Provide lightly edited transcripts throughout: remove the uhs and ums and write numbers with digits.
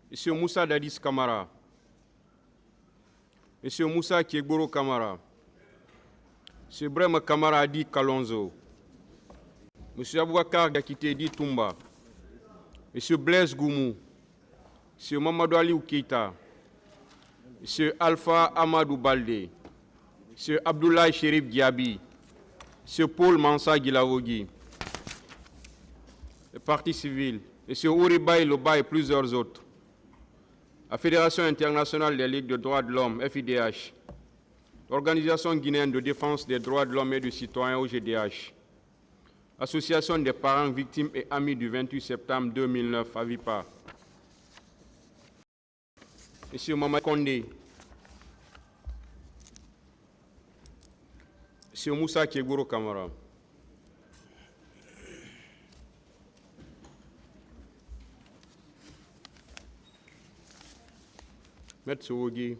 Monsieur Moussa Dadis Kamara, Monsieur Moussa Kiegboro Kamara, Monsieur Brema Kamara Adi Kalonzo, Monsieur Aboubakar Gakite Di Toumba, Monsieur Blaise Goumou, Monsieur Mamadou Ali Keita, Monsieur Alpha Amadou Baldé, Monsieur Abdoulaye Chérif Diaby, Monsieur Paul Mansa Guilaogi, le Parti civil, Monsieur Ouribaï Loba et plusieurs autres, la Fédération internationale des ligues de droits de l'homme, FIDH, l'Organisation guinéenne de défense des droits de l'homme et du citoyen, OGDH, l'Association des parents victimes et amis du 28 septembre 2009, AVIPA, Monsieur Mamadou Kondé, Monsieur Moussa Kiegboro Kamara, Maître Sowogi,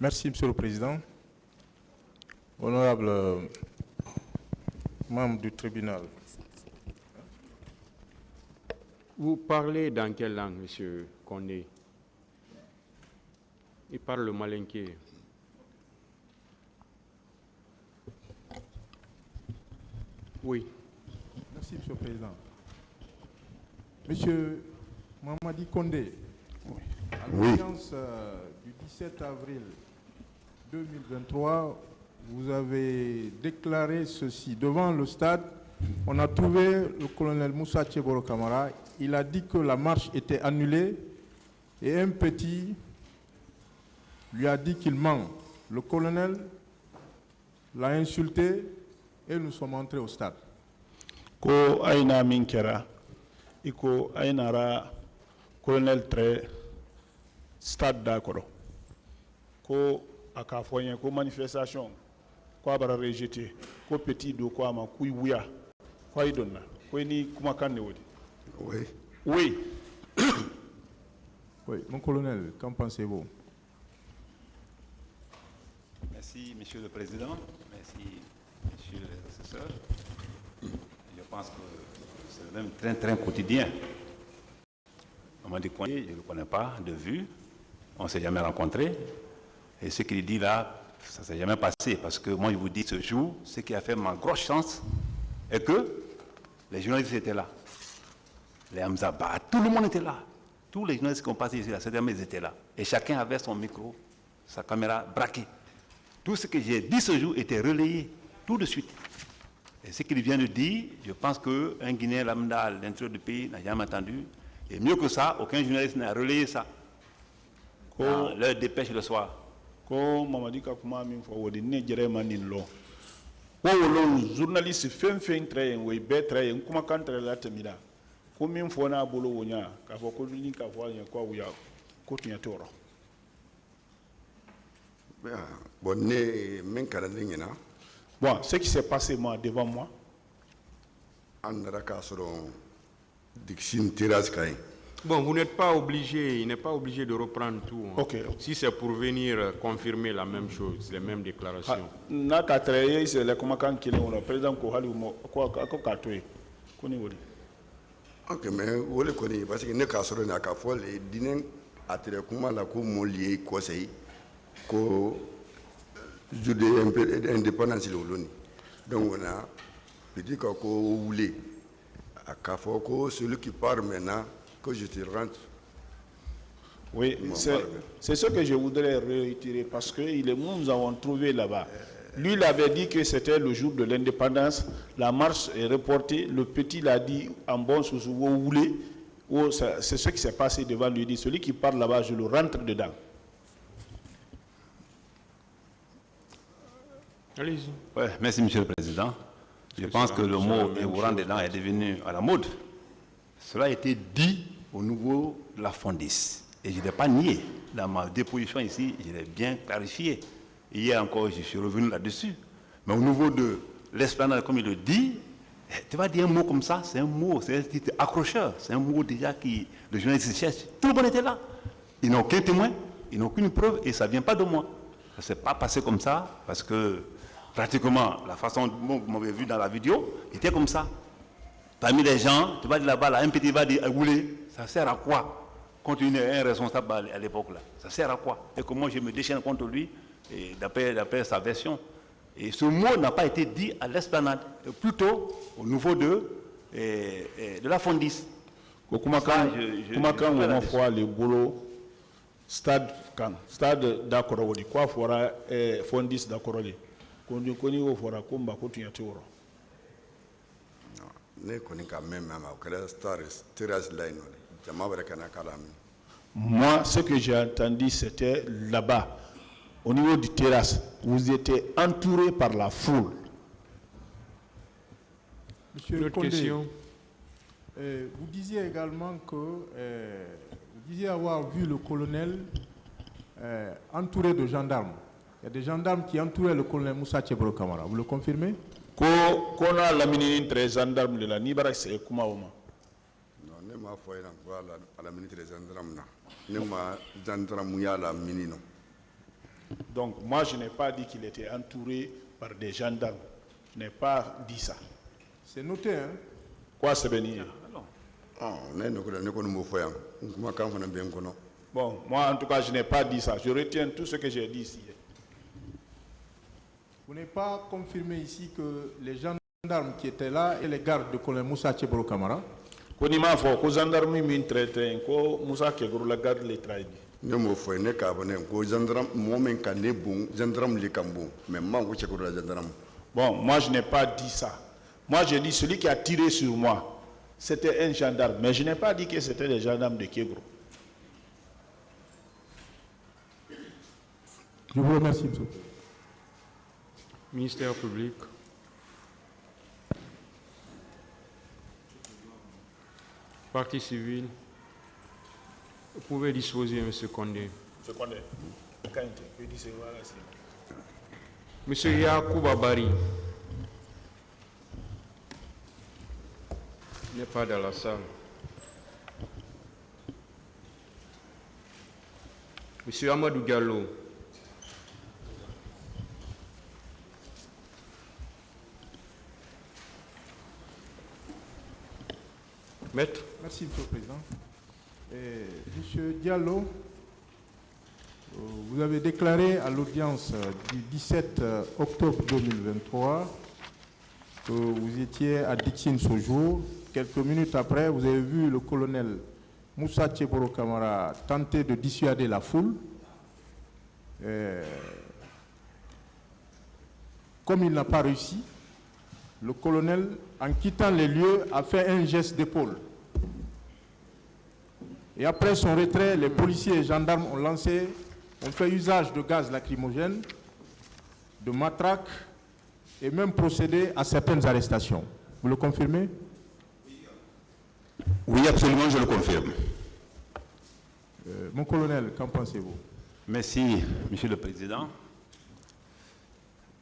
merci, Monsieur le Président. Honorable membre du tribunal. vous parlez dans quelle langue, Monsieur Kondé? Il parle le malinké. Oui. Merci, Monsieur le Président. Monsieur Mamadi Kondé, à l'audience du 17 avril 2023, vous avez déclaré ceci. Devant le stade, on a trouvé le colonel Moussa Kiegboro Kamara. Il a dit que la marche était annulée et un petit lui a dit qu'il ment. Le colonel l'a insulté et nous sommes entrés au stade. Ko aina minkera iko ainara colonel très stade d'accord ko akafoyen ko manifestation ko abara rejeté ko petit do ko ama kuy wuya ko idonna ko ni kuma kanne wodi. Oui. Oui. Oui, mon colonel, qu'en pensez-vous? Merci, Monsieur le Président. Merci, Monsieur l'assesseur. Je pense que c'est même très quotidien. On m'a dit quoi? Je ne le connais pas de vue. On ne s'est jamais rencontrés. Et ce qu'il dit là, ça ne s'est jamais passé. Parce que moi, je vous dis, ce jour, ce qui a fait ma grosse chance est que les journalistes étaient là. Les Hamzaba, tout le monde était là. Tous les journalistes qui ont passé ici, ils étaient là. Et chacun avait son micro, sa caméra braquée. Tout ce que j'ai dit ce jour était relayé tout de suite. Et ce qu'il vient de dire, je pense qu'un Guinéen lambda à l'intérieur du pays n'a jamais entendu. Et mieux que ça, aucun journaliste n'a relayé ça dans leur dépêche le soir. Ko Mamadi Kakuma min fo wodi ne jere manin lo. Wo wolon journaliste fen très we be très kuma kan très la temida. Ko min fo na bolo wonya ka fo ko ni ka fo nya ko wuya ko tunya toro. Bon, ce qui s'est passé moi, devant moi, bon, vous n'êtes pas obligé, il n'est pas obligé de reprendre tout. Hein. Okay. Si c'est pour venir confirmer la même chose, les mêmes déclarations. C'est le commandant qui est le président Kohali ok, mais vous le connaissez parce que nous avons un cas les dîners à Télécoma, la cour Molier, conseil, que je dis indépendance de l'ONU. Donc on a dit que vous voulez à Kafoko, celui qui part maintenant, que je te rentre. Oui, c'est ce que je voudrais réitérer parce que nous avons trouvé là-bas. Lui, il avait dit que c'était le jour de l'indépendance. La marche est reportée. Le petit l'a dit en bon sous vous voulez. C'est ce qui s'est passé devant lui. Il dit, celui qui parle là-bas, je le rentre dedans. Allez-y. Ouais, merci, Monsieur le Président. Je pense que le mot « vous rentre dedans » est devenu à la mode. Cela a été dit au niveau de la Fondis. Et je ne l'ai pas nié. Dans ma déposition ici, je l'ai bien clarifié. Hier encore, je suis revenu là-dessus. Mais au niveau de l'esplanade, comme il le dit, tu vas dire un mot comme ça, c'est un mot, c'est un titre accrocheur. C'est un mot déjà qui le journaliste cherche. Tout le monde était là. Ils n'ont aucun témoin, ils n'ont aucune preuve et ça ne vient pas de moi. Ça ne s'est pas passé comme ça parce que pratiquement la façon dont vous m'avez vu dans la vidéo était comme ça. Parmi les gens, tu vas dire là-bas, là, un petit va dire rouler, ça sert à quoi? Continuer un responsable à l'époque là, ça sert à quoi? Et comment je me déchaîne contre lui, d'après sa version. Et ce mot n'a pas été dit à l'esplanade, plutôt au niveau de la Fondis. Comment quand on voit le boulot, stade d'accord, quoi fera Fondis d'accord, qu'on y connaît au fora combat contre un tour. Moi, ce que j'ai entendu, c'était là-bas, au niveau du terrasse, vous étiez entouré par la foule. Monsieur Condé, vous disiez également que vous disiez avoir vu le colonel entouré de gendarmes. Il y a des gendarmes qui entouraient le colonel Moussa Tcheboro Kamara. Vous le confirmez? Qu'on a la ministre des gendarmes de la Nibara, c'est comment? Non, je ne pas à la ministre des gendarmes. Je ne la ministre. Donc, moi, je n'ai pas dit qu'il était entouré par des gendarmes. Je n'ai pas dit ça. C'est noté, hein? Quoi, c'est béni? Bon, moi, en tout cas, je n'ai pas dit ça. Je retiens tout ce que j'ai dit ici. Vous n'avez pas confirmé ici que les gendarmes qui étaient là et les gardes de colonel Moussa Tcheboro Kamara? Konima fo ko gendarme min traité ko Moussa Kegro la garde les trahi. Ne mo fo ne ka bonen ko gendarme mo men ka ne bon gendarme li kambo mais man ko Kegro la gendarme. Bon, moi je n'ai pas dit ça. Moi j'ai dit celui qui a tiré sur moi, c'était un gendarme, mais je n'ai pas dit que c'était des gendarmes de Kegro. Je vous remercie, monsieur. Ministère public. Partie civile. Vous pouvez disposer, M. Condé. M. Condé, M. Yacoub Abari n'est pas dans la salle. M. Amadou Gallo. Maître. Merci, M. le Président. Monsieur Diallo, vous avez déclaré à l'audience du 17 octobre 2023 que vous étiez à Dixine ce jour. Quelques minutes après, vous avez vu le colonel Moussa Tcheboro Kamara tenter de dissuader la foule. Comme il n'a pas réussi, le colonel, en quittant les lieux, a fait un geste d'épaule. Et après son retrait, les policiers et gendarmes ont fait usage de gaz lacrymogène, de matraques et même procédé à certaines arrestations. Vous le confirmez? Oui, absolument, je le confirme. Mon colonel, qu'en pensez-vous? Merci, Monsieur le Président.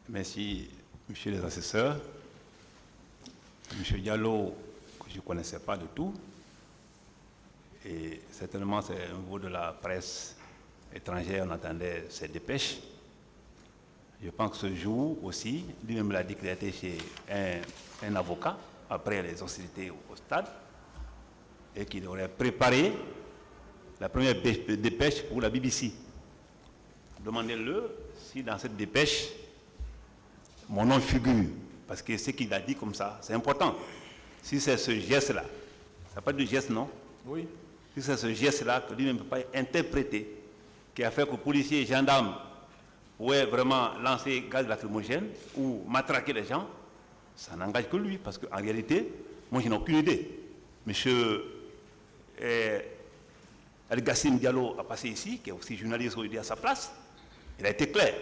Merci, Monsieur les assesseurs. Monsieur Diallo, que je ne connaissais pas du tout. Et certainement, c'est au niveau de la presse étrangère, on entendait ces dépêches. Je pense que ce jour aussi, lui-même l'a dit qu'il était chez un avocat, après les hostilités au stade, et qu'il aurait préparé la première dépêche pour la BBC. Demandez-le si dans cette dépêche, mon nom figure, parce que ce qu'il a dit comme ça, c'est important. Si c'est ce geste-là, ça n'a pas de geste, non? Oui. Si c'est ce geste-là que lui ne peut pas interpréter, qui a fait que les policiers et gendarmes pouvaient vraiment lancer gaz lacrymogène ou matraquer les gens, ça n'engage que lui, parce qu'en réalité, moi je n'ai aucune idée. Monsieur Al-Gassim Diallo a passé ici, qui est aussi journaliste aujourd'hui à sa place, il a été clair.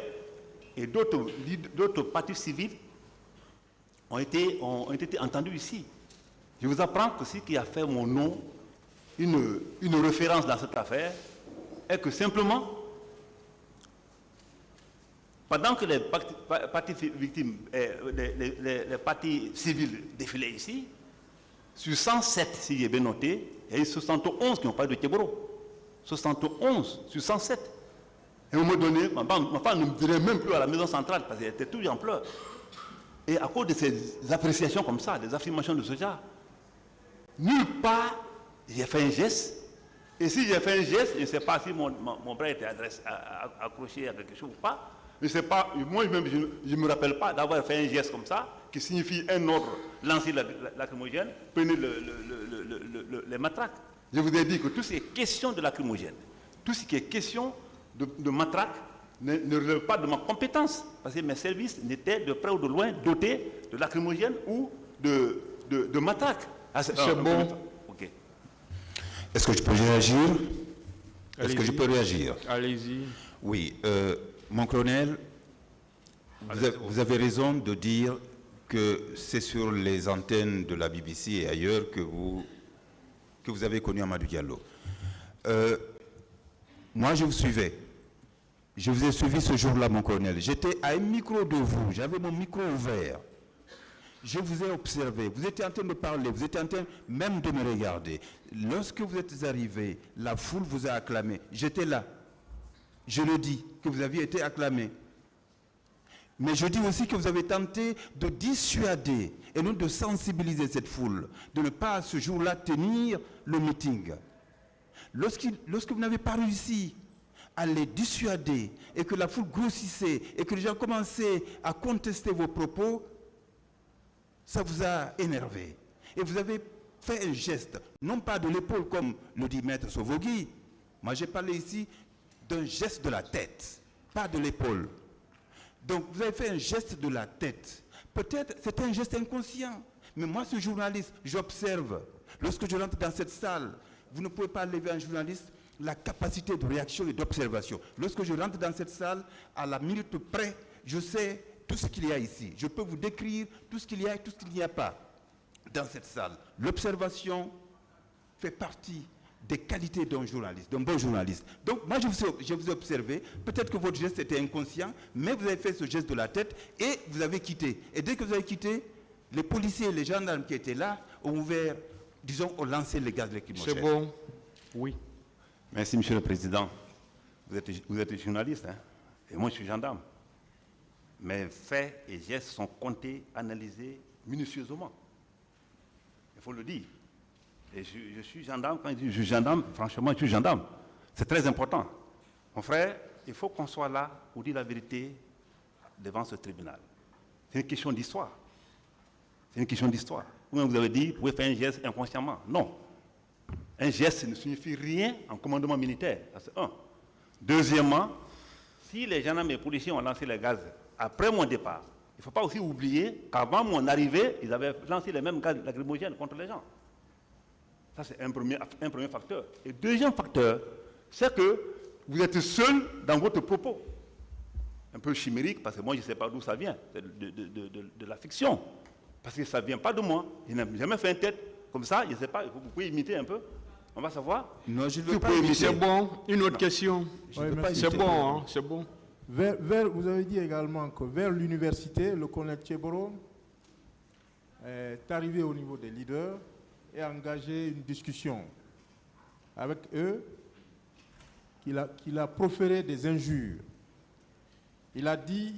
Et d'autres partis civils ont été entendus ici. Je vous apprends que ce qui a fait mon nom une référence dans cette affaire est que simplement, pendant que les partis victimes, les partis civils défilaient ici, sur 107, si j'ai bien noté, il y a eu 71 qui n'ont pas de Tcheboro. 71 sur 107. Et à un moment donné, ma femme ne me dirait même plus à la maison centrale parce qu'elle était toujours en pleurs. Et à cause de ces appréciations comme ça, des affirmations de ce genre, Nulle part, j'ai fait un geste. Et si j'ai fait un geste, je ne sais pas si mon bras était accroché à quelque chose ou pas. Je ne sais pas, moi-même, je ne me rappelle pas d'avoir fait un geste comme ça, qui signifie un ordre, lancer lacrymogène, prenez les matraques. Je vous ai dit que tout ce qui est question de lacrymogène, tout ce qui est question de matraque, ne relève pas de ma compétence. Parce que mes services n'étaient de près ou de loin dotés de lacrymogène ou de matraque. C'est bon. Ok. Est-ce que je peux réagir? Est-ce que je peux réagir? Allez-y. Oui. Mon colonel, vous avez raison de dire que c'est sur les antennes de la BBC et ailleurs que vous avez connu Amadou Diallo. Moi, je vous suivais. Je vous ai suivi ce jour-là, mon colonel. J'étais à un micro de vous. J'avais mon micro ouvert. Je vous ai observé. Vous étiez en train de parler. Vous étiez en train même de me regarder. Lorsque vous êtes arrivé, la foule vous a acclamé. J'étais là. Je le dis, que vous aviez été acclamé. Mais je dis aussi que vous avez tenté de dissuader et non de sensibiliser cette foule, de ne pas ce jour-là tenir le meeting. Lorsque vous n'avez pas réussi à les dissuader et que la foule grossissait et que les gens commençaient à contester vos propos, ça vous a énervé. Et vous avez fait un geste, non pas de l'épaule comme le dit Maître Sovogui. Moi j'ai parlé ici d'un geste de la tête, pas de l'épaule. Donc vous avez fait un geste de la tête. Peut-être c'est un geste inconscient. Mais moi, ce journaliste, j'observe. Lorsque je rentre dans cette salle, vous ne pouvez pas lever un journaliste la capacité de réaction et d'observation. Lorsque je rentre dans cette salle, à la minute près, je sais tout ce qu'il y a ici. Je peux vous décrire tout ce qu'il y a et tout ce qu'il n'y a pas dans cette salle. L'observation fait partie des qualités d'un journaliste, d'un bon journaliste. Donc, moi, je vous ai observé. Peut-être que votre geste était inconscient, mais vous avez fait ce geste de la tête et vous avez quitté. Et dès que vous avez quitté, les policiers et les gendarmes qui étaient là ont ouvert, disons, ont lancé les gaz lacrymogènes. C'est bon. Oui. Merci, Monsieur le Président. Vous êtes journaliste, hein, et moi, je suis gendarme. Mes faits et gestes sont comptés, analysés minutieusement. Il faut le dire. Et je suis gendarme, quand je dis je suis gendarme, franchement, je suis gendarme. C'est très important. Mon frère, il faut qu'on soit là pour dire la vérité devant ce tribunal. C'est une question d'histoire. C'est une question d'histoire. Vous avez dit, vous pouvez faire un geste inconsciemment. Non. Un geste ne signifie rien en commandement militaire. C'est un. Deuxièmement, si les gendarmes et les policiers ont lancé les gaz après mon départ, il ne faut pas aussi oublier qu'avant mon arrivée, ils avaient lancé les mêmes gaz lacrymogènes contre les gens. Ça, c'est un premier facteur. Et deuxième facteur, c'est que vous êtes seul dans votre propos. Un peu chimérique, parce que moi, je ne sais pas d'où ça vient, de la fiction. Parce que ça ne vient pas de moi. Je n'ai jamais fait une tête comme ça, je ne sais pas, vous pouvez imiter un peu. On va savoir. Non, je ne veux pas imiter. C'est bon. Une autre question. C'est bon, hein, c'est bon. Vous avez dit également que vers l'université, le colonel Tcheboro est arrivé au niveau des leaders et a engagé une discussion avec eux, qu'il a proféré des injures. Il a dit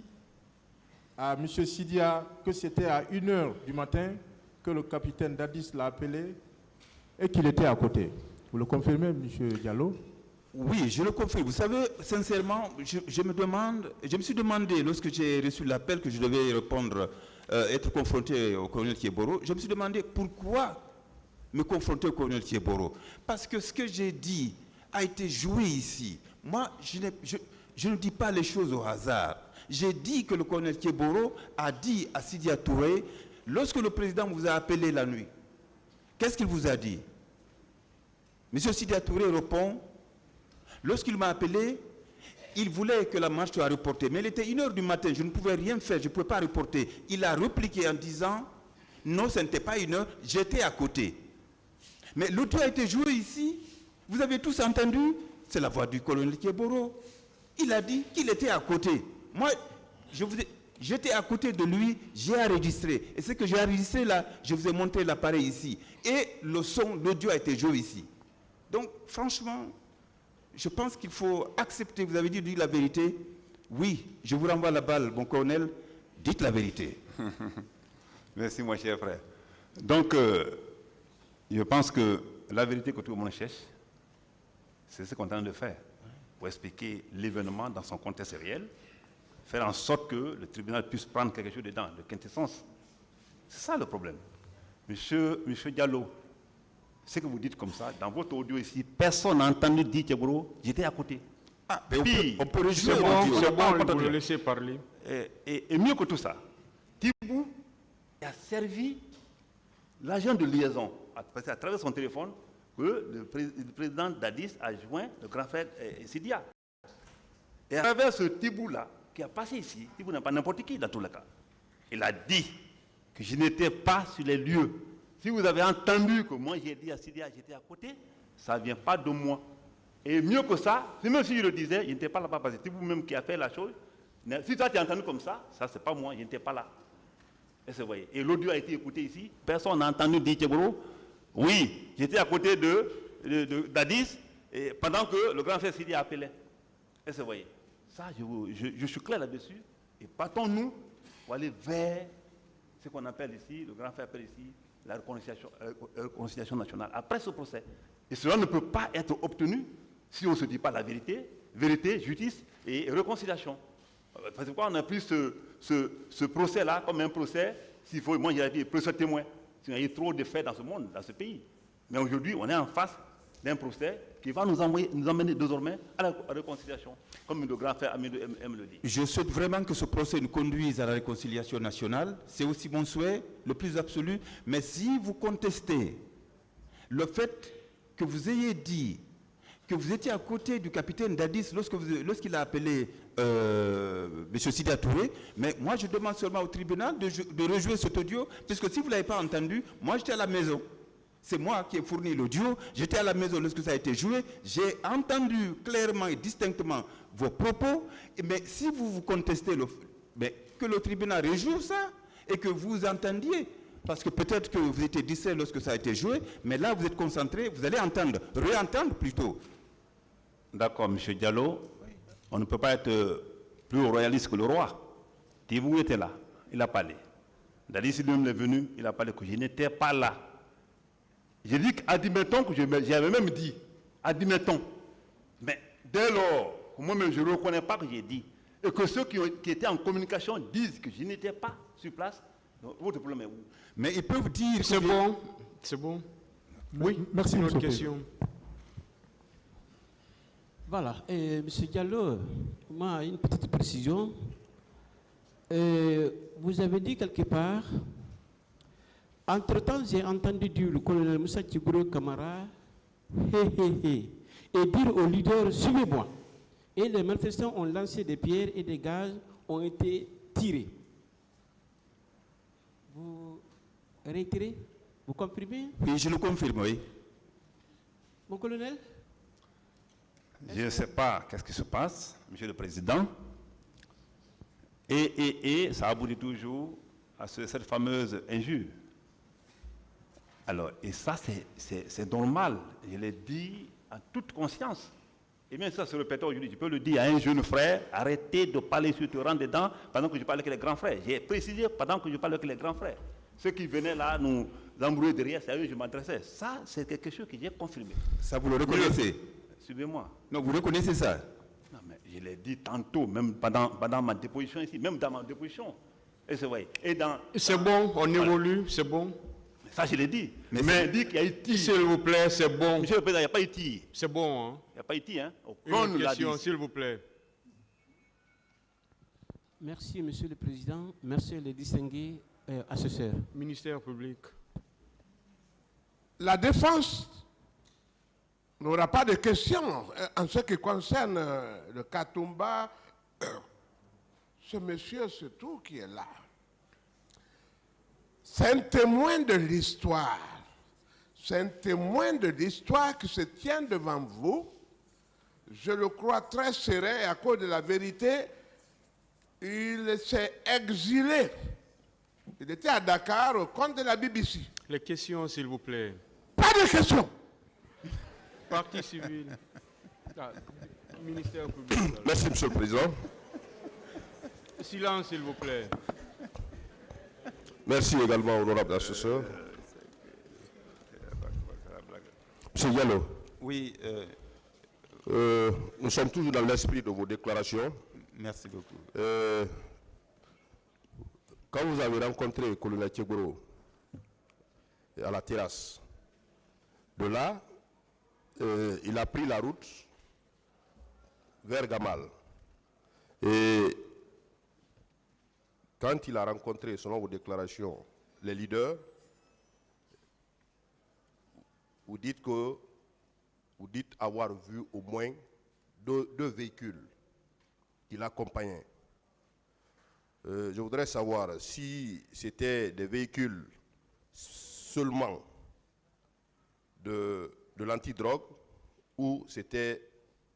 à M. Sidia que c'était à 1h du matin que le capitaine Dadis l'a appelé et qu'il était à côté. Vous le confirmez, M. Diallo? Oui, je le confirme. Vous savez, sincèrement, je me suis demandé, lorsque j'ai reçu l'appel que je devais répondre, être confronté au colonel Tcheboro, je me suis demandé pourquoi me confronter au colonel Tcheboro. Parce que ce que j'ai dit a été joué ici. Moi, je ne dis pas les choses au hasard. J'ai dit que le colonel Tcheboro a dit à Sidia Touré, lorsque le président vous a appelé la nuit, qu'est-ce qu'il vous a dit? Monsieur Sidia Touré répond, lorsqu'il m'a appelé, il voulait que la marche soit reportée. Mais il était 1h du matin, je ne pouvais rien faire, je ne pouvais pas reporter. Il a répliqué en disant, non, ce n'était pas 1h, j'étais à côté. Mais l'audio a été joué ici, vous avez tous entendu, c'est la voix du colonel Tcheboro. Il a dit qu'il était à côté. Moi, j'étais à côté de lui, j'ai enregistré. Et ce que j'ai enregistré là, je vous ai montré l'appareil ici. Et le son, l'audio a été joué ici. Donc, franchement, je pense qu'il faut accepter, vous avez dit la vérité. Oui, je vous renvoie la balle, mon colonel, dites la vérité. Merci, mon cher frère. Donc, Je pense que la vérité que tout le monde cherche, c'est ce qu'on est en train de faire pour expliquer l'événement dans son contexte réel, faire en sorte que le tribunal puisse prendre quelque chose dedans, de quintessence. C'est ça le problème. Monsieur Diallo, ce que vous dites comme ça, dans votre audio ici, personne n'a entendu dire Tchéboro, j'étais à côté. Ah, mais on peut C'est rejouer bon, l'audio. c'est bon, vous le laissez parler. Et mieux que tout ça, Tibou a servi l'agent de liaison à travers son téléphone que le président Dadis a joint le grand frère Sidia. Et à travers ce Tibou-là, qui a passé ici, Tibou n'est pas n'importe qui dans tous les cas, il a dit que je n'étais pas sur les lieux. Si vous avez entendu que moi j'ai dit à Sidia, j'étais à côté, ça ne vient pas de moi. Et mieux que ça, même si je le disais, je n'étais pas là-bas parce que c'est vous-même qui a fait la chose. Si toi tu as entendu comme ça c'est pas moi, je n'étais pas là. Et l'audio a été écouté ici, personne n'a entendu dire Tchéboro. Oui, j'étais à côté d'Adis pendant que le grand frère Sidi appelait. Est-ce que vous voyez? Ça, je suis clair là-dessus. Et partons-nous pour aller vers ce qu'on appelle ici, le grand frère appelle ici, la réconciliation nationale. Après ce procès. Et cela ne peut pas être obtenu si on ne se dit pas la vérité, justice et réconciliation. Parce que quoi, on a pris ce procès-là comme un procès, s'il faut, moi j'ai dit, procès témoin. Il y a eu trop de faits dans ce monde, dans ce pays. Mais aujourd'hui, on est en face d'un procès qui va nous emmener désormais à la réconciliation, comme le grand frère Amidou aime le dit. Je souhaite vraiment que ce procès nous conduise à la réconciliation nationale. C'est aussi mon souhait, le plus absolu. Mais si vous contestez le fait que vous ayez dit que vous étiez à côté du capitaine Dadis lorsqu'il a appelé M. Sidia Touré, mais moi je demande seulement au tribunal de rejouer cet audio, puisque si vous ne l'avez pas entendu, moi j'étais à la maison. C'est moi qui ai fourni l'audio, j'étais à la maison lorsque ça a été joué, j'ai entendu clairement et distinctement vos propos, mais si vous contestez, que le tribunal rejoue ça et que vous entendiez. Parce que peut-être que vous étiez distrait lorsque ça a été joué, mais là vous êtes concentré, vous allez entendre, réentendre plutôt. D'accord, M. Diallo, on ne peut pas être plus royaliste que le roi. Tibou était là, il a parlé. Dadis lui-même est venu, il a parlé que je n'étais pas là. J'ai dit qu'admettons que j'avais même dit, admettons. Mais dès lors, moi-même je ne reconnais pas que j'ai dit, et que ceux qui étaient en communication disent que je n'étais pas sur place, donc, votre problème est où? Mais ils peuvent dire... C'est bon, c'est bon. Oui, merci, une autre monsieur question. Voilà, M. Diallo, moi, une petite précision. Vous avez dit quelque part, entre-temps, j'ai entendu dire le colonel Moussa Tchéboro Camara, et dire aux leaders, suivez-moi. Et les manifestants ont lancé des pierres et des gaz ont été tirés. Vous réitérez? Vous confirmez? Oui, je le confirme, oui. Mon colonel? Je ne sais pas qu'est-ce qui se passe, Monsieur le Président. Et ça aboutit toujours à cette fameuse injure. Alors, et ça, c'est normal. Je l'ai dit en toute conscience. Et bien ça se répète aujourd'hui. Tu peux le dire à un jeune frère, arrêtez de parler sur te rendre dedans pendant que je parle avec les grands frères. J'ai précisé pendant que je parle avec les grands frères. Ceux qui venaient là nous embrouiller derrière, c'est à eux que je m'adressais. Ça, c'est quelque chose que j'ai confirmé. Ça, vous le reconnaissez? Suivez-moi. Non, vous reconnaissez ça? Non, mais je l'ai dit tantôt, même pendant ma déposition ici, même dans ma déposition. Et c'est vrai. C'est bon, on évolue, c'est bon. Ça, je l'ai dit. Mais dit qu'il y a eu tir. S'il vous plaît, c'est bon. Monsieur le Président, il n'y a pas eu tir. C'est bon, hein? Il n'y a pas eu tir, hein? Une question, s'il vous plaît. Merci, Monsieur le Président. Merci, les distingués assesseurs. Ministère public. La défense n'aura pas de questions en ce qui concerne le Katumba. Ce monsieur, c'est tout qui est là. C'est un témoin de l'histoire. C'est un témoin de l'histoire qui se tient devant vous. Je le crois très serein et à cause de la vérité, il s'est exilé. Il était à Dakar au compte de la BBC. Les questions, s'il vous plaît. Pas de questions. Partie civile. Ministère public. Alors. Merci, Monsieur le Président. Silence, s'il vous plaît. Merci également, honorable assesseur. Monsieur Diallo. Oui. Nous sommes toujours dans l'esprit de vos déclarations. Merci beaucoup. Quand vous avez rencontré le colonel Tchegoro à la terrasse, de là, il a pris la route vers Gamal. Et quand il a rencontré, selon vos déclarations, les leaders, vous dites avoir vu au moins deux véhicules qui l'accompagnaient. Je voudrais savoir si c'était des véhicules seulement de l'antidrogue ou c'était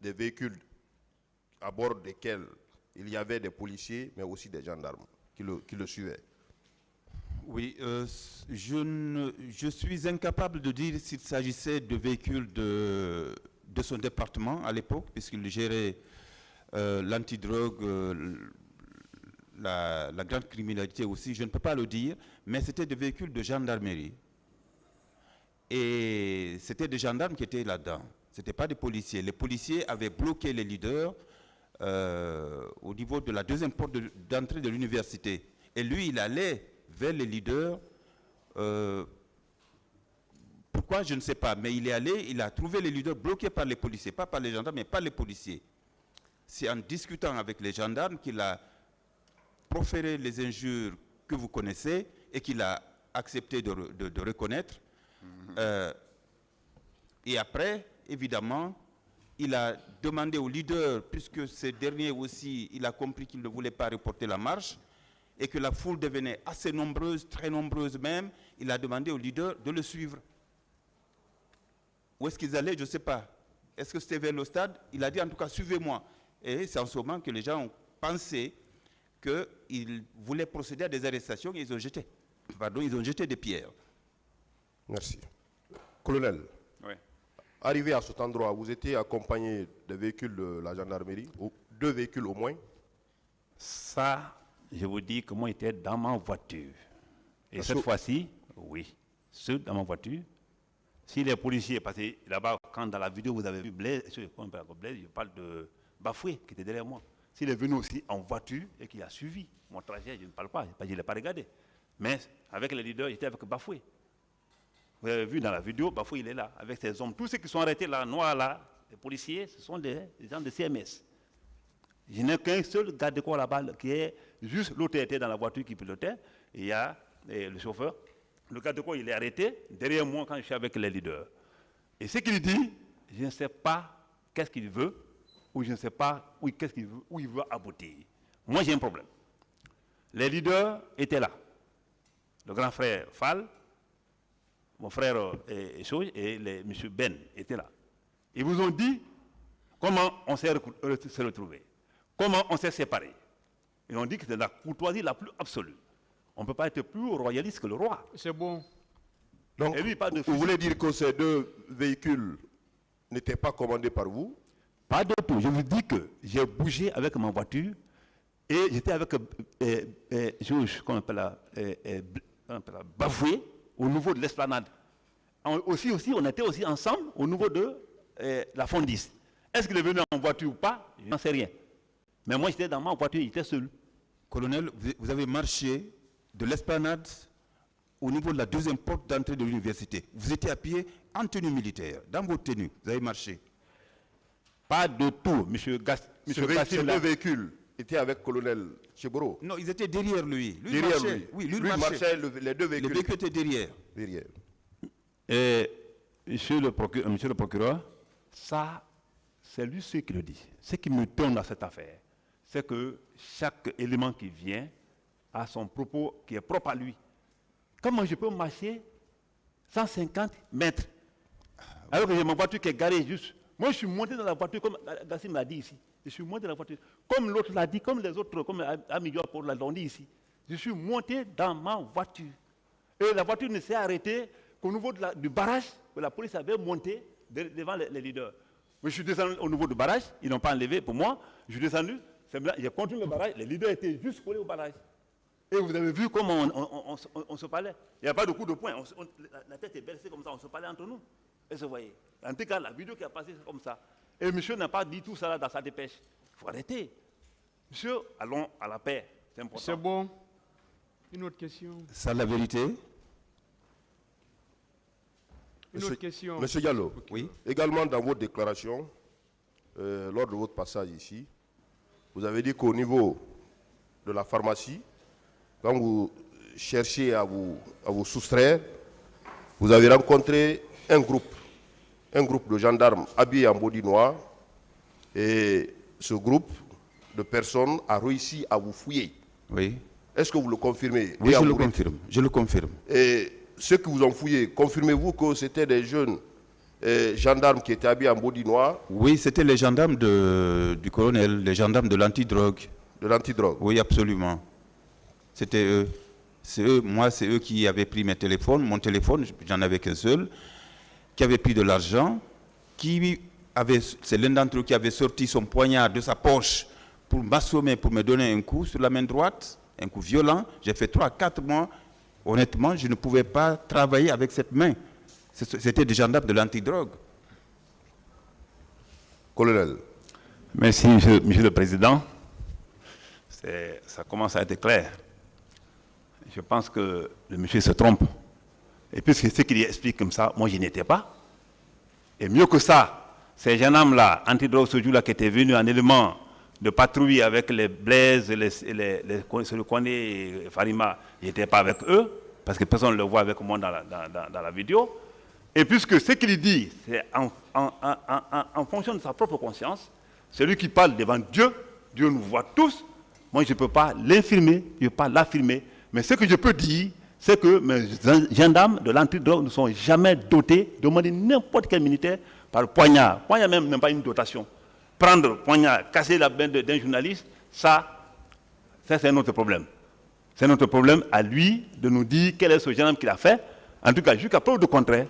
des véhicules à bord desquels il y avait des policiers mais aussi des gendarmes qui le suivaient. Oui, je suis incapable de dire s'il s'agissait de véhicules de son département à l'époque, puisqu'il gérait l'antidrogue, la grande criminalité aussi, je ne peux pas le dire, mais c'était des véhicules de gendarmerie. Et c'était des gendarmes qui étaient là-dedans, ce n'étaient pas des policiers. Les policiers avaient bloqué les leaders au niveau de la deuxième porte d'entrée de l'université. Et lui, il allait vers les leaders. Pourquoi, je ne sais pas, mais il est allé, il a trouvé les leaders bloqués par les policiers, pas par les gendarmes, mais par les policiers. C'est en discutant avec les gendarmes qu'il a proféré les injures que vous connaissez et qu'il a accepté de reconnaître. Et après, évidemment, il a demandé aux leaders, puisque ces derniers aussi, il a compris qu'ils ne voulaient pas reporter la marche, et que la foule devenait assez nombreuse, très nombreuse même, il a demandé aux leaders de le suivre. Où est-ce qu'ils allaient? Je ne sais pas. Est-ce que c'était vers le stade? Il a dit en tout cas, suivez-moi. Et c'est en ce moment que les gens ont pensé qu'ils voulaient procéder à des arrestations et ils ont jeté des pierres. Merci. Colonel, Oui. arrivé à cet endroit, vous étiez accompagné de véhicules de la gendarmerie, ou deux véhicules au moins? Ça, je vous dis que moi, j'étais dans ma voiture. Et cette fois-ci, oui, ceux dans ma voiture. Si les policiers, parce que là-bas, quand dans la vidéo vous avez vu Blaise, je parle de Bafoué qui était derrière moi. S'il est venu aussi en voiture et qu'il a suivi mon trajet, je ne parle pas, je ne l'ai pas regardé. Mais avec les leaders, j'étais avec Bafoué. Vous avez vu dans la vidéo, Bafoué, il est là, avec ses hommes. Tous ceux qui sont arrêtés là, noirs là, les policiers, ce sont des gens de CMS. Je n'ai qu'un seul garde de corps là-bas qui est juste l'autre était dans la voiture qui pilotait. Et il y a le chauffeur. Le garde de corps, il est arrêté derrière moi quand je suis avec les leaders. Et ce qu'il dit, je ne sais pas qu'est-ce qu'il veut, ou je ne sais pas qu'est-ce qu'il veut, où il veut aboutir. Moi, j'ai un problème. Les leaders étaient là. Le grand frère Fall, mon frère et M. Ben étaient là. Ils vous ont dit comment on s'est retrouvés, comment on s'est séparés. Ils ont dit que c'est la courtoisie la plus absolue. On ne peut pas être plus royaliste que le roi. C'est bon. Donc, lui, vous voulez dire que ces deux véhicules n'étaient pas commandés par vous? Pas du tout. Je vous dis que j'ai bougé avec ma voiture et j'étais avec Georges, qu'on appelle Bafoué, au niveau de l'esplanade. Aussi, on était aussi ensemble au niveau de la Fondis. Est-ce qu'il est venu en voiture ou pas? Je n'en sais rien. Mais moi, j'étais dans ma voiture, j'étais seul. Colonel, vous avez marché de l'esplanade au niveau de la deuxième porte d'entrée de l'université. Vous étiez à pied en tenue militaire, dans votre tenue, vous avez marché. Pas de tout, monsieur Gassim. Ces deux véhicules étaient avec colonel Tchegoro? Non, ils étaient derrière lui. Derrière lui? Oui, lui marchait, les deux véhicules. Les véhicules étaient derrière. Et monsieur le procureur, ça, c'est lui ce qui le dit. Ce qui me tourne dans cette affaire, c'est que chaque élément qui vient a son propos qui est propre à lui. Comment je peux marcher 150 mètres alors que j'ai ma voiture qui est garée juste? Moi, je suis monté dans la voiture, comme Gassim l'a dit ici. Je suis monté dans la voiture, comme l'autre l'a dit, comme les autres, comme Amigua pour l'ont dit ici. Je suis monté dans ma voiture. Et la voiture ne s'est arrêtée qu'au niveau du barrage que la police avait monté devant les leaders. Mais je suis descendu au niveau du barrage, ils n'ont pas enlevé pour moi. Je suis descendu, j'ai continué le barrage, les leaders étaient juste collés au barrage. Et vous avez vu comment on se parlait. Il n'y a pas de coup de poing, la tête est baissée comme ça, on se parlait entre nous. Est-ce que vous voyez? En tout cas, la vidéo qui a passé, c'est comme ça. Et monsieur n'a pas dit tout ça là dans sa dépêche. Il faut arrêter. Monsieur, allons à la paix. C'est important. C'est bon. Une autre question. C'est la vérité. Une autre question. Monsieur Diallo, Oui. également dans votre déclaration, lors de votre passage ici, vous avez dit qu'au niveau de la pharmacie, quand vous cherchez à vous soustraire, vous avez rencontré un groupe de gendarmes habillés en body noir, et ce groupe de personnes a réussi à vous fouiller. Oui. Est-ce que vous le confirmez? Oui, je le confirme. Je le confirme. Et ceux qui vous ont fouillé, confirmez-vous que c'était des jeunes gendarmes qui étaient habillés en body noir? Oui, c'était les gendarmes du colonel, les gendarmes de l'antidrogue. De l'antidrogue? Oui, absolument. C'était eux. C'est eux, moi, c'est eux qui avaient pris mes téléphones. Mon téléphone, j'en avais qu'un seul, qui avait pris de l'argent, c'est l'un d'entre eux qui avait sorti son poignard de sa poche pour m'assommer, pour me donner un coup sur la main droite, un coup violent. J'ai fait 3 à 4 mois. Honnêtement, je ne pouvais pas travailler avec cette main. C'était des gendarmes de l'antidrogue. Colonel. Merci, monsieur le Président. Ça commence à être clair. Je pense que le monsieur se trompe. Et puisque ce qu'il explique comme ça, moi je n'étais pas. Et mieux que ça, ces gendarmes-là, antidrogue ce jour-là, qui étaient venus en élément de patrouille avec les Blaise, le Kondé et Farima, je n'étais pas avec eux, parce que personne ne le voit avec moi dans la vidéo. Et puisque ce qu'il dit, c'est en fonction de sa propre conscience, celui qui parle devant Dieu, Dieu nous voit tous, moi je ne peux pas l'infirmer, je ne peux pas l'affirmer, mais ce que je peux dire, c'est que mes gendarmes de l'antidrogue ne sont jamais dotés, demandez n'importe quel militaire par poignard. Poignard même pas une dotation. Prendre poignard, casser la main d'un journaliste, ça c'est notre problème. C'est notre problème à lui de nous dire quel est ce gendarme qu'il a fait. En tout cas, jusqu'à preuve de contraire,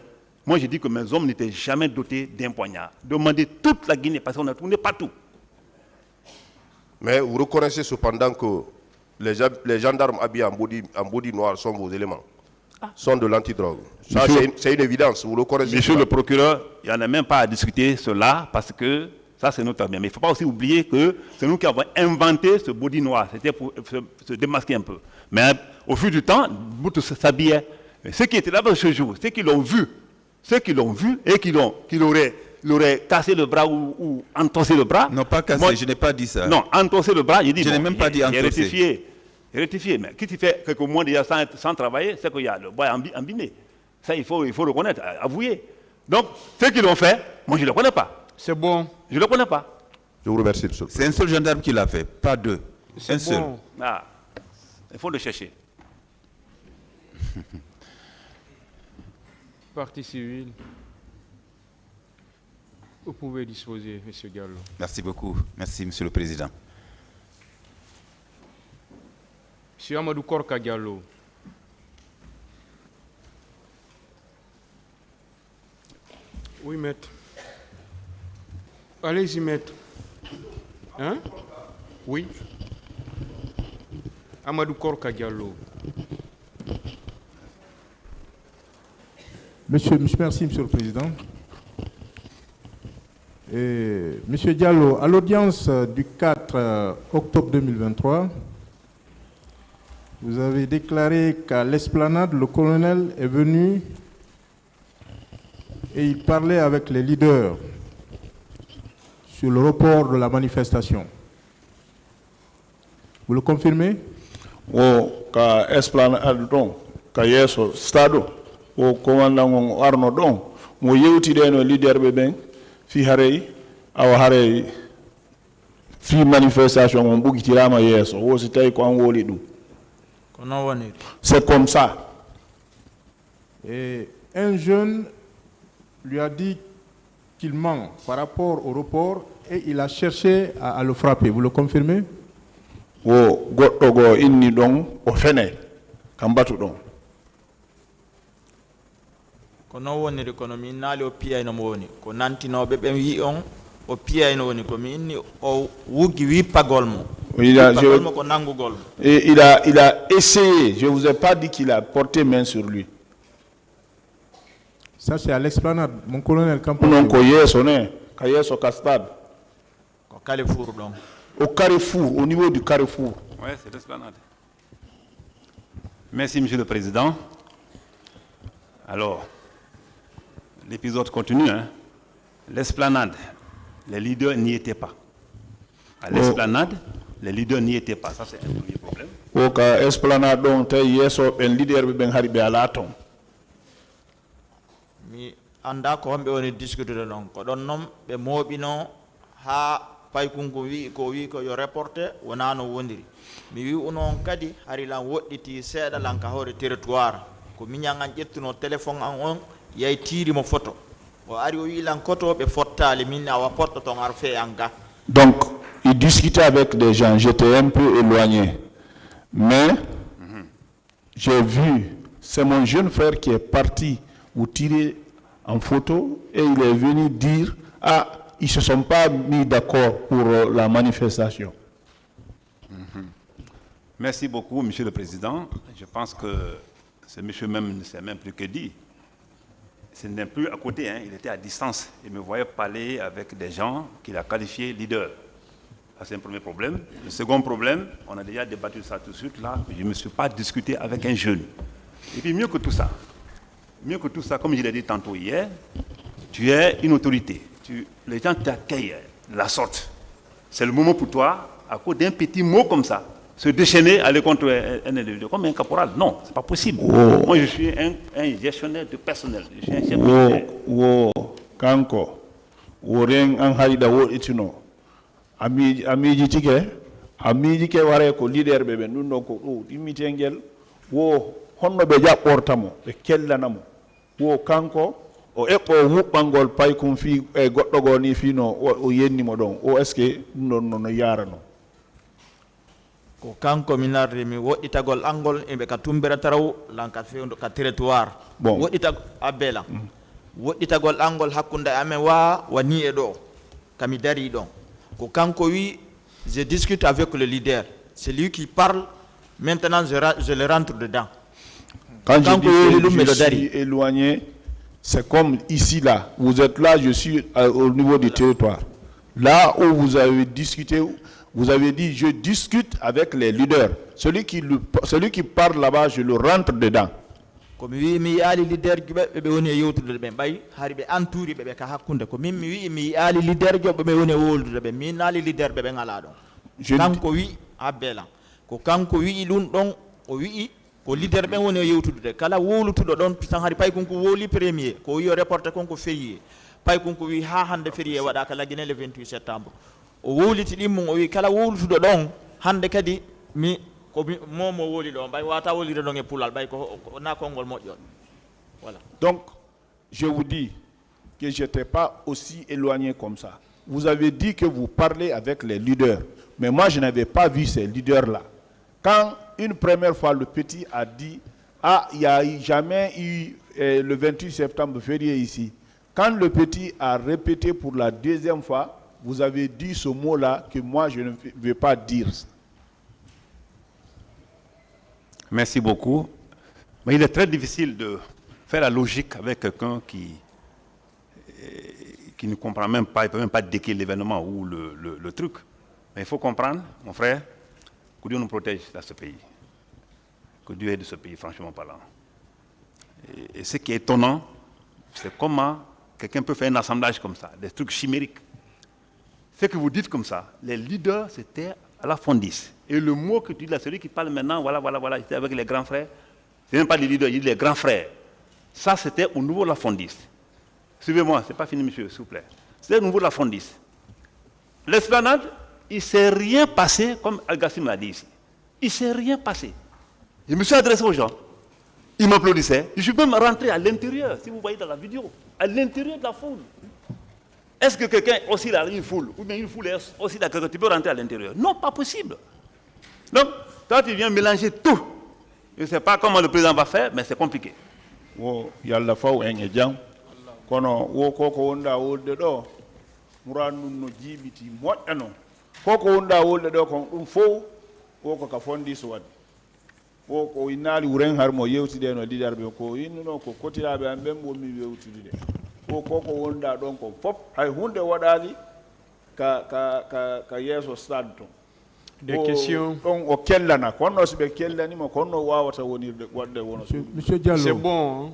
moi je dis que mes hommes n'étaient jamais dotés d'un poignard. Demandez toute la Guinée, parce qu'on a tourné partout. Mais vous reconnaissez cependant que les gendarmes habillés en body noir sont vos éléments, sont de l'antidrogue. C'est une évidence, vous le reconnaissez? Monsieur le procureur, il n'y en a même pas à discuter cela, parce que ça c'est notre bien. Mais il ne faut pas aussi oublier que c'est nous qui avons inventé ce body noir. C'était pour se démasquer un peu. Mais au fil du temps, Boutou s'habillait. Ceux qui étaient là-bas ce jour, ceux qui l'ont vu et qui l'auraient cassé le bras ou entossé le bras. Non, pas cassé, je n'ai pas dit ça. Non, entossé le bras, je n'ai même pas dit entossé. Rectifié. Mais qui tu fais quelques mois déjà sans travailler, c'est qu'il y a le bois embimé. Ça, il faut reconnaître, avouer. Donc, ceux qui l'ont fait, moi je ne le connais pas. C'est bon. Je ne le connais pas. Je vous remercie, monsieur. C'est un seul gendarme qui l'a fait, pas deux. Un seul. Ah, il faut le chercher. Partie civile. Vous pouvez disposer, monsieur Gallo. Merci beaucoup. Merci, monsieur le Président. Monsieur Amadou Korka Gallo. Oui, maître. Allez-y, maître. Hein? Oui. Amadou Korka Gallo. Merci, monsieur le Président. Monsieur Diallo, à l'audience du 4 octobre 2023, vous avez déclaré qu'à l'esplanade, le colonel est venu et il parlait avec les leaders sur le report de la manifestation. Vous le confirmez? O ka esplanade don ka yeso stado o commandant Arno don mo yewtide no leader be ben fi harey awa harey fi manifestation on bugitirama yeso wo si tay ko an woli dum. C'est comme ça. Et un jeune lui a dit qu'il ment par rapport au report et il a cherché à le frapper. Vous le confirmez? Wo goddo go inni don o fene kambatu don. Kono woni kono mi naali o piya no woni ko nantinobe be wi on o piya no woni ko mi inni o wugi wi pagol mo. Il a essayé, je ne vous ai pas dit qu'il a porté main sur lui. Ça, c'est à l'esplanade, mon colonel Campos. Non, ka stade. Au Carrefour, donc. Au Carrefour, au niveau du Carrefour. Oui, c'est l'esplanade. Merci, Monsieur le Président. Alors, l'épisode continue. Hein. L'esplanade, les leaders n'y étaient pas. À l'esplanade, les leaders n'y étaient pas. Ça, c'est un premier problème. Au esplanade, donc, un leader ben haribe à l'aton. Mi anda ko hombe woni discuter non ko don nom be mobino ha pay kunko wi ko yo reporter wona no wondiri mi wi onon kadi hari lan wodditi seeda lan ka hore territoire ko miñangan ƴettuno téléphone an on yay tiri mo photo o ari o wi lan koto be fottali min awa porto ton ar fe an ga. Donc il discutait avec des gens, j'étais un peu éloigné mais j'ai vu, c'est mon jeune frère qui est parti vous tirer en photo et il est venu dire ils ne se sont pas mis d'accord pour la manifestation. Merci beaucoup, Monsieur le Président. Je pense que ce monsieur même ne sait même plus que dire. Ce n'est plus à côté, hein, il était à distance. Il me voyait parler avec des gens qu'il a qualifiés leaders. Ça, c'est un premier problème. Le second problème, on a déjà débattu ça tout de suite là. Je ne me suis pas discuté avec un jeune. Et puis mieux que tout ça, comme je l'ai dit tantôt hier, tu es une autorité. Les gens t'accueillent de la sorte. C'est le moment pour toi, à cause d'un petit mot comme ça, se déchaîner, aller contre un individu, comme un caporal. Non, ce n'est pas possible. Oh. Moi, je suis un gestionnaire de personnel. Je suis un chef de Kanko, Woren Anharida Wo Itino, Amiji Tike Ware ko leader bebe, nuno ko imitengel, wo honno be jaɓɓortamo ɓe kellanamo wo kanko o eɓɓo wuɓɓangol pay kum fi e goɗɗo go ni fino o yennimo ɗon o est ce que ɗum ɗon no yarano ko kanko mi narde mi woɗɗitagol angol eɓe ka tumbira taraw lanka fewdo ka territoire bon woɗɗita abbela woɗɗitagol angol hakkunde amen wani e ɗo kami dari ɗon ko kanko wi je discute avec le leader c'est lui qui parle maintenant je le rentre dedans. Quand je dis que je suis éloigné, c'est comme ici, là. Vous êtes là, je suis au niveau du territoire. Là où vous avez discuté, vous avez dit, je discute avec les leaders. Celui qui parle là-bas, je le rentre dedans. Comme oui, mi ali leader be woni yewtude be bay hari be anturi be ka hakkunde ko min mi wi mi ali leader be woni woldude be min ali leader be ngala don kanko wi abela ko kanko wi dun don o wi ko leader ben woni yewtude kala wolutudo don tan hari pay konko woli premier ko wi reporter konko feyi pay konko wi ha hande feriye wada kala gine le 28 septembre o woliti dimmo o wi kala wolutudo don hande kadi mi ko momo woli do bay wata woli do e pulal bay ko na kongol modjo voilà. Donc je vous dis que j'étais pas aussi éloigné comme ça. Vous avez dit que vous parlez avec les leaders, mais moi je n'avais pas vu ces leaders là. Quand une première fois le petit a dit il n'y a jamais eu le 28 septembre férié ici, quand le petit a répété pour la deuxième fois, vous avez dit ce mot là que moi je ne vais pas dire. Merci beaucoup. Mais il est très difficile de faire la logique avec quelqu'un qui ne comprend même pas, il ne peut même pas décrire l'événement ou le truc. Mais il faut comprendre, mon frère, que Dieu nous protège dans ce pays. Que Dieu aide ce pays, franchement parlant. Et ce qui est étonnant, c'est comment quelqu'un peut faire un assemblage comme ça, des trucs chimériques. Ce que vous dites comme ça, les leaders, c'était à la fondisse. Et le mot que tu dis là, celui qui parle maintenant, voilà, c'était avec les grands frères. Ce n'est même pas les leaders, il dit les grands frères. Ça, c'était au niveau de la fondisse. Suivez-moi, ce n'est pas fini, monsieur, s'il vous plaît. C'était au niveau de la fondisse. L'esplanade, il ne s'est rien passé, comme Al-Gassim l'a dit ici. Il ne s'est rien passé. Je me suis adressé aux gens. Ils m'applaudissaient. Je suis même rentré à l'intérieur, si vous voyez dans la vidéo, à l'intérieur de la foule. Est-ce que quelqu'un aussi dans une foule, ou bien une foule est aussi dans quelqu'un, tu peux rentrer à l'intérieur? Non, pas possible. Donc, toi, tu viens mélanger tout. Je ne sais pas comment le président va faire, mais c'est compliqué. Il y a la fois où il y a kono wo koko wonda wolde do murandu no jibiti moddano koko wonda wolde do kon dum fo wo ko ka fondi so wadi o ko inali wuren har mo yewtide no lidarbe ko inno ko kotirabe am ben mo mi yewtide o ko wonda don ko fop hay hunde wadali ka yeso stade ton des questions on o kellana konno sibe kellani mo konno wawata wonirde wadde wono Monsieur Diallo, c'est bon, hein?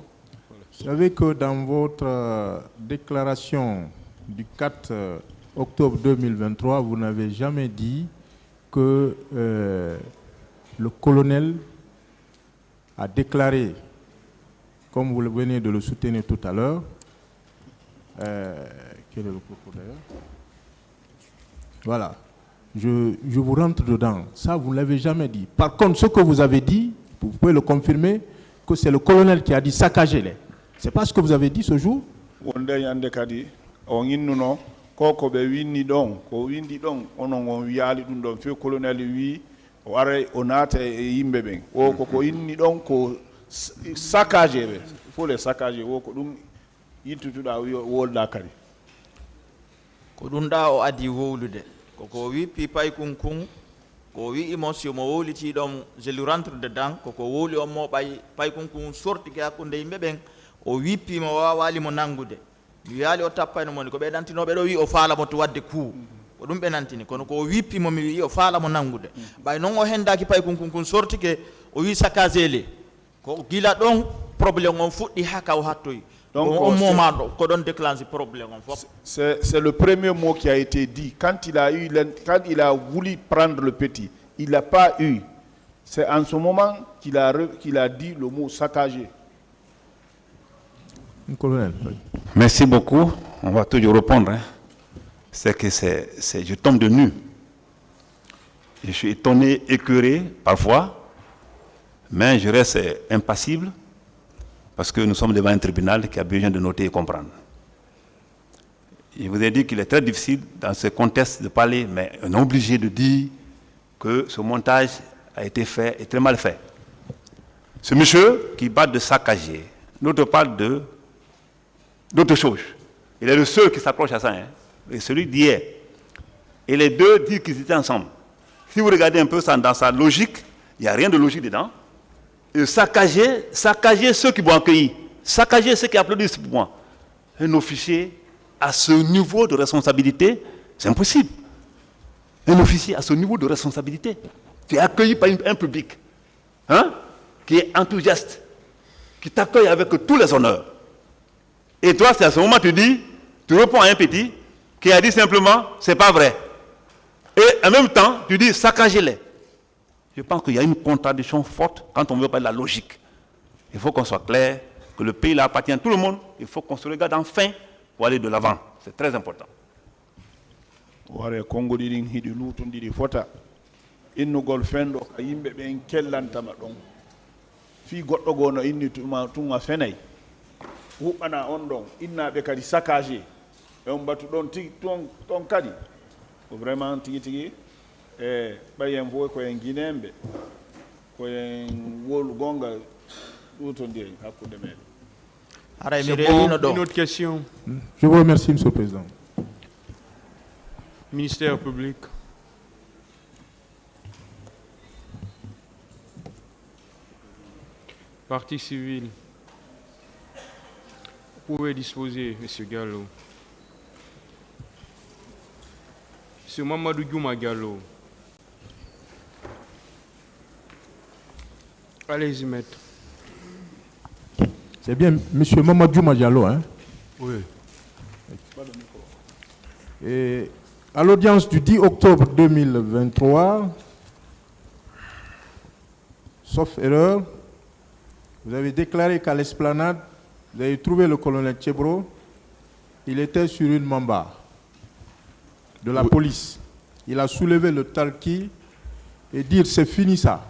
Vous savez que dans votre déclaration du 4 octobre 2023, vous n'avez jamais dit que le colonel a déclaré, comme vous venez de le soutenir tout à l'heure, quel est le propos d'ailleurs? Voilà, je vous rentre dedans. Ça, vous ne l'avez jamais dit. Par contre, ce que vous avez dit, vous pouvez le confirmer, que c'est le colonel qui a dit saccager-les. C'est pas ce que vous avez dit ce jour? Wonde yande kadi on innuno koko be winni don ko windi don onon on wiali dum don fe colonel wi ware onate yimbe ben o ko inni don ko saccager be faut les saccager o ko dum yittutuda wolda kadi ko dum da o adi wowlude ko wi pipay kunkun ko wi émotion mo woliti dom je lui rentre dedans ko woli o mo bay pay kunkun sorti ga ko ndey meben o wippi mo wawali mo nangude mi yali o tappayno mon ko be dantinobe do wi o faala mo to wadde ku ko dum be nantini kono ko wippi mo mi wi o faala mo nangude bay non o hendaki pay kunkun sorti ke o wi sakazele ko gila don problème on fuddi haka o hattoy donc au moment ko don déclencher problème on fop c'est le premier mot qui a été dit quand il a voulu prendre le petit il n'a pas eu, c'est en ce moment qu'il a dit le mot saccager. Merci beaucoup. On va toujours répondre. Hein. C'est que je tombe de nu. Je suis étonné, écœuré parfois, mais je reste impassible parce que nous sommes devant un tribunal qui a besoin de noter et comprendre. Je vous ai dit qu'il est très difficile dans ce contexte de parler, mais on est obligé de dire que ce montage a été fait et très mal fait. Ce monsieur qui bat de saccager, l'autre parle d'autre chose. Il est le seul qui s'approche à ça, hein, et celui d'hier. Et les deux disent qu'ils étaient ensemble. Si vous regardez un peu ça dans sa logique, il n'y a rien de logique dedans. Et saccager ceux qui vont accueillir, saccager ceux qui applaudissent pour moi. Un officier à ce niveau de responsabilité, c'est impossible. Un officier à ce niveau de responsabilité, qui est accueilli par un public, hein, qui est enthousiaste, qui t'accueille avec tous les honneurs. Et toi, c'est à ce moment que tu dis, tu réponds à un petit qui a dit simplement, c'est pas vrai. Et en même temps, tu dis, saccagez-les. Je pense qu'il y a une contradiction forte quand on veut parler de la logique. Il faut qu'on soit clair, que le pays appartient à tout le monde, il faut qu'on se regarde enfin pour aller de l'avant. C'est très important. Ware Congo didin hidi lutun didi fota innugol fendo ka yimbe ben kellantama don fi goddo gono inni tuma fenay wubana on don innabe kadi saccagé e on batu don tigi ton kadi ko vraiment tigi bayen fo ko en ginembe ko en wolu gonga lutun didi hakkude men une autre question. Je vous remercie, Monsieur le Président. Ministère public. Partie civile. Vous pouvez disposer, M. Gallo. M. Mamadou Djouma Gallo. Allez-y, maître. C'est bien M. Mamadou Diallo, hein? Oui. Et à l'audience du 10 octobre 2023, sauf erreur, vous avez déclaré qu'à l'esplanade, vous avez trouvé le colonel Tchebro, il était sur une mamba de la police. Il a soulevé le talqui et dire c'est fini ça.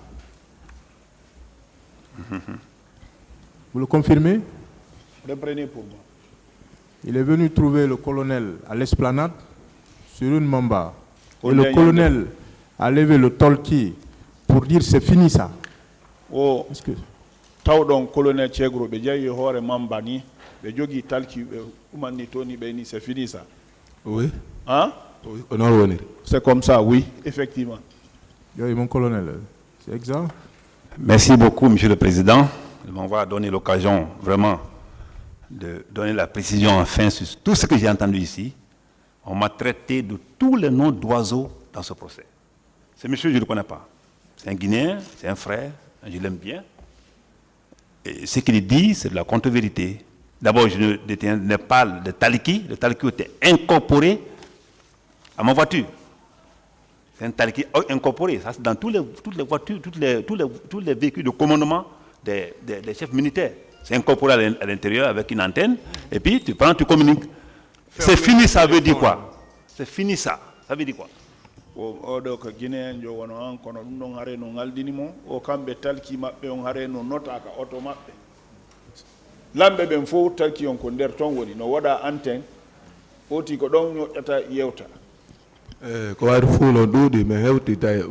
Vous le confirmez? Reprenez pour moi. Il est venu trouver le colonel à l'esplanade sur une mamba. Et le colonel a levé le talqui pour dire c'est fini ça. Oh, tawdon colonel Tchegro, be jayi hore mamba ni, be jogi talqui umani toni be ni c'est fini ça. Oui. Hein? Oui. C'est comme ça, oui, effectivement. Oui, mon colonel, c'est exact. Merci beaucoup, Monsieur le Président, de m'avoir donné l'occasion vraiment de donner la précision enfin sur tout ce que j'ai entendu ici. On m'a traité de tous les noms d'oiseaux dans ce procès. Ce monsieur, je ne le connais pas. C'est un Guinéen, c'est un frère, je l'aime bien. Et ce qu'il dit, c'est de la contre-vérité. D'abord, je ne détenais pas de taliki. Le taliki était incorporé à ma voiture. C'est un taliki incorporé. Ça, c'est dans toutes les voitures, tous les véhicules de commandement des chefs militaires. C'est incorporé à l'intérieur avec une antenne. Et puis, tu prends, tu communiques. C'est fini, ça veut dire quoi? C'est fini, ça. Ça veut dire quoi? Oɗo Guinéen jo wono an kono ɗum ɗon hare no ngaldini mo o kamɓe talki maɓɓe on hare no notaka oto maɓɓe lamɓe ɓen fof talki on ko nder ton woni no waɗa antenne oti ko ɗon ñoƴƴata yewta ko wari fuulo duuɗi mi hewti tawi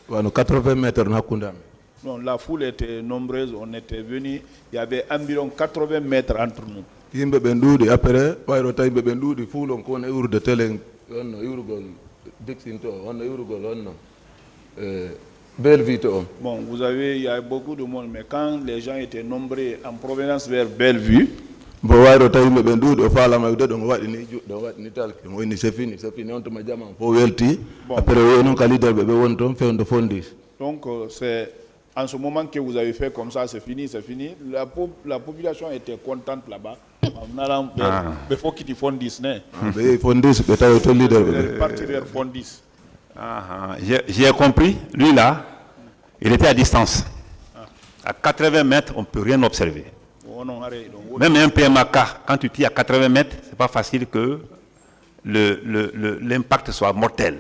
wano 80 métres no hakkude amen. Non, la foule était nombreuse, on était venu, il y avait environ 80 mètres entre nous. Yimɓe ɓen duuɗi après wayro tawi ɓe ɓen duuɗi fuulon ko woni iwrude télé onno iwrugol dixinto onno iwrugol onno Bellevue on. Bon, vous avez, il y a beaucoup de monde, mais quand les gens étaient nombreux en provenance vers Bellevue, bo wayro tawi yimɓe ɓen duuɗi o faalama wiide ɗon waɗi ni juɗɗo o waɗi ni talki o woni c'est fini on tuma jama fof welti après o noon ka leader ɓe woni toon fewde fondis. Donc c'est en ce moment que vous avez fait comme ça, c'est fini, c'est fini. La population était contente là-bas. Il faut qu'ils fondissent. J'ai compris. Lui là, il était à distance. À 80 mètres, on ne peut rien observer. Même un PMAK, quand tu tires à 80 mètres, ce n'est pas facile que l'impact soit mortel.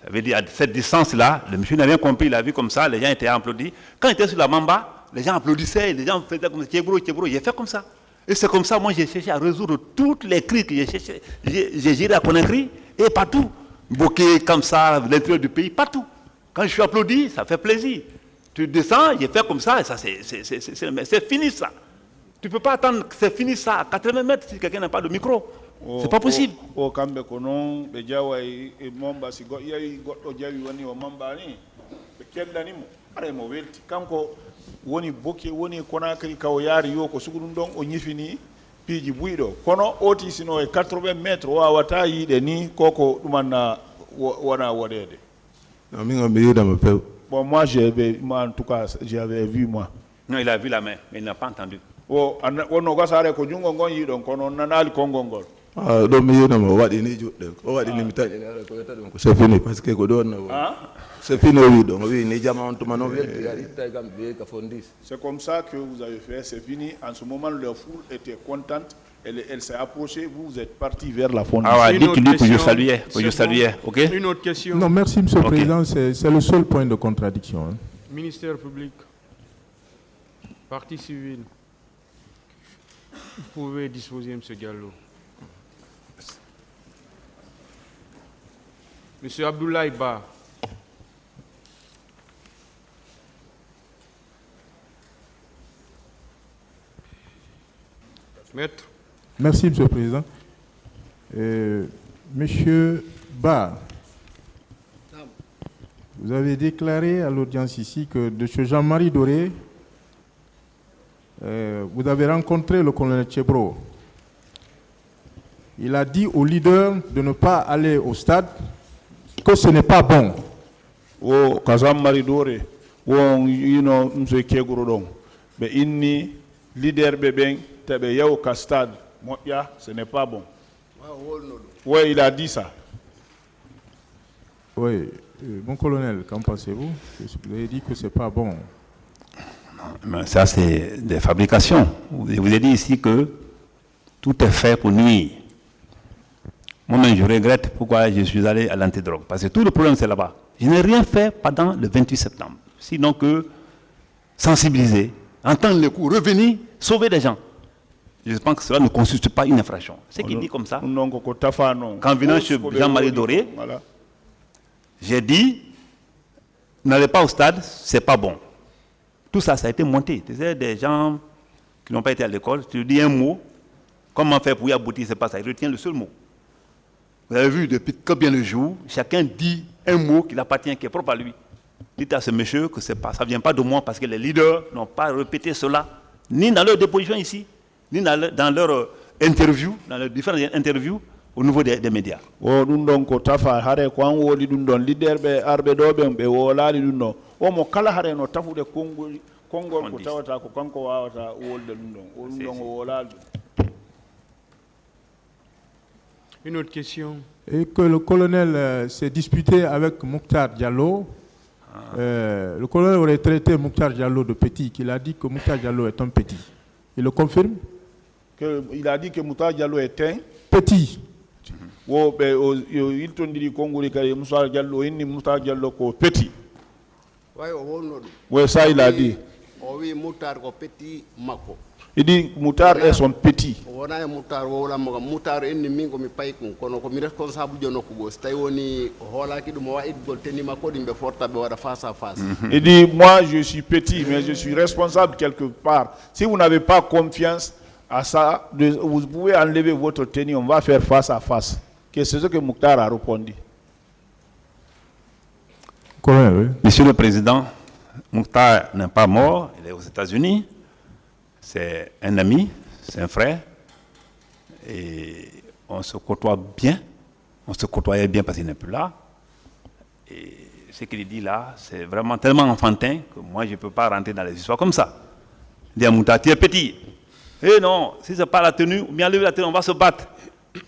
Ça veut dire, à cette distance-là, le monsieur n'a rien compris, il a vu comme ça, les gens étaient applaudis. Quand il était sur la Mamba, les gens applaudissaient, les gens faisaient comme ça, Tchébro, j'ai fait comme ça. Et c'est comme ça, moi, j'ai cherché à résoudre toutes les cris que j'ai cherché. J'ai géré à Conakry, et partout. Boké, comme ça, l'intérieur du pays, partout. Quand je suis applaudi, ça fait plaisir. Tu descends, j'ai fait comme ça, et ça, c'est fini, ça. Tu ne peux pas attendre que c'est fini, ça, à 80 mètres, si quelqu'un n'a pas de micro. C'est pas possible. O kambe konon be jaway e momba si yayi goddo jawi woni o mamba ni be kellani mo are mo welti kanko woni bokke woni Conakry kaw yaari yo ko sugudum don o nyifini piiji buydo kono oti sino e 80 mètres o wawata yide ni koko dumanna wona wodede. Non mi ngam yidama pew. Bon moi en tout cas j'avais vu moi. Non, il a vu la main mais il n'a pas entendu. O wonno gasare ko jungo ngon yidon kono nanali kongol ngol. ɗo mi yinoma o waɗi ni juɗɗe o waɗi ni mi taƴini ara ko wiyata ɗum ko c'est fini par ce que ko ɗo wonno c'est fini o wi ɗon o wi ni jama on tuma noon welti a ittay kam ɓe ka fondis. C'est comme ça que vous avez fait, c'est fini. En ce moment la foule était contente, elle s'est approchée, vous êtes parti vers la fondis. Ah ouais, dites-lui que je saluais, ok? Une autre question. Non, merci Monsieur le Président, c'est le seul point de contradiction. Hein. Ministère public, partie civile, vous pouvez disposer M. Gallo. Monsieur Abdoulaye Ba. Maître. Merci, Monsieur le Président. Monsieur Ba, vous avez déclaré à l'audience ici que de ce Jean-Marie Doré, vous avez rencontré le colonel Tchébro. Il a dit aux leaders de ne pas aller au stade, que ce n'est pas bon. O kasam mari dore won yino mse keguro don be inni leader be ben tebe yaw ka stade moya ce n'est pas bon. Ouais, il a dit ça. Oui, mon colonel, qu'en pensez-vous? Vous avez dit que c'est pas bon. Mais ça c'est des fabrications. Je vous ai dit ici que tout est fait pour nuire. Moi-même, je regrette pourquoi je suis allé à l'antidrogue. Parce que tout le problème, c'est là-bas. Je n'ai rien fait pendant le 28 septembre. Sinon que sensibiliser, entendre les coups, revenir, sauver des gens. Je pense que cela ne constitue pas une infraction. C'est qu'il dit comme ça. Quand venant chez Jean-Marie Doré, j'ai dit, n'allez pas au stade, c'est pas bon. Tout ça, ça a été monté. Tu sais, des gens qui n'ont pas été à l'école, tu dis un mot, comment faire pour y aboutir, c'est pas ça. Il retient le seul mot. Vous avez vu, depuis combien de jours, chacun dit un mot qui appartient, qui est propre à lui. Dites à ce monsieur que ça ne vient pas de moi parce que les leaders n'ont pas répété cela, ni dans leur déposition ici, ni dans leur interview, dans leurs différentes interviews au niveau des médias. O dum don ko tafa hare ko an woli dum don leader be arbe do be wolali dum no o mo kala hare no tafude kongol ko tawata ko kanko wawata wolde dum don o dum don o wolali. Une autre question. Et que le colonel s'est disputé avec Mokhtar Diallo. Le colonel aurait traité Mokhtar Diallo de petit, qu'il a dit que Mokhtar Diallo est un petit. Il le confirme? Il a dit que Mokhtar Diallo est un petit. Il te dit que Mokhtar Diallo est petit. Oui, ça il a dit. Oui, Mokhtar est petit. Il dit Mokhtar est son petit. Mokhtar est responsable de Il dit moi je suis petit mais je suis responsable quelque part. Si vous n'avez pas confiance à ça, vous pouvez enlever votre tenue, on va faire face à face. C'est ce que Mokhtar a répondu. Monsieur le Président, Mokhtar n'est pas mort, il est aux États-Unis. C'est un ami, c'est un frère. Et on se côtoie bien. On se côtoyait bien parce qu'il n'est plus là. Et ce qu'il dit là, c'est vraiment tellement enfantin que moi, je ne peux pas rentrer dans les histoires comme ça. Il dit à Mokhtar, tu es petit. Eh non, si ce n'est pas la tenue, ou bien lever la tenue, on va se battre.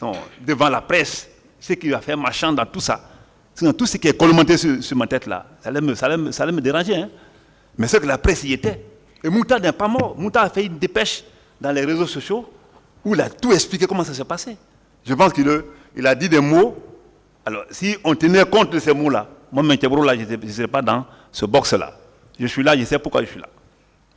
Non, devant la presse, ce qui va faire marchand dans tout ça. Sinon, tout ce qui est commenté sur ma tête là, ça allait me déranger. Hein? Mais c'est que la presse y était. Et Mokhtar n'est pas mort. Mokhtar a fait une dépêche dans les réseaux sociaux où il a tout expliqué comment ça s'est passé. Je pense qu'il a dit des mots. Alors, si on tenait compte de ces mots-là, moi, là, je ne serais pas dans ce box-là. Je suis là, je sais pourquoi je suis là.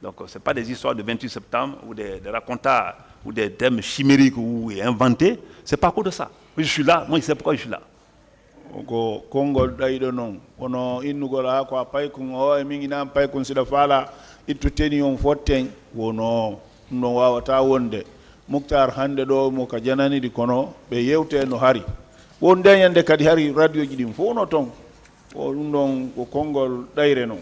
Donc, ce n'est pas des histoires de 28 septembre ou des racontards ou des thèmes chimériques ou inventés. Ce n'est pas à cause de ça. Je suis là, moi, je sais pourquoi je suis là. Congo daido non ono inugola ko pay kun o mingi nan pay kun sida fala itu teni on fotten wono no wawata wonde Mokhtar hande do mo ka janani di kono be yewte no hari won denyande kadi hari radio ji dim fo no ton o dum don ko Congo daire non.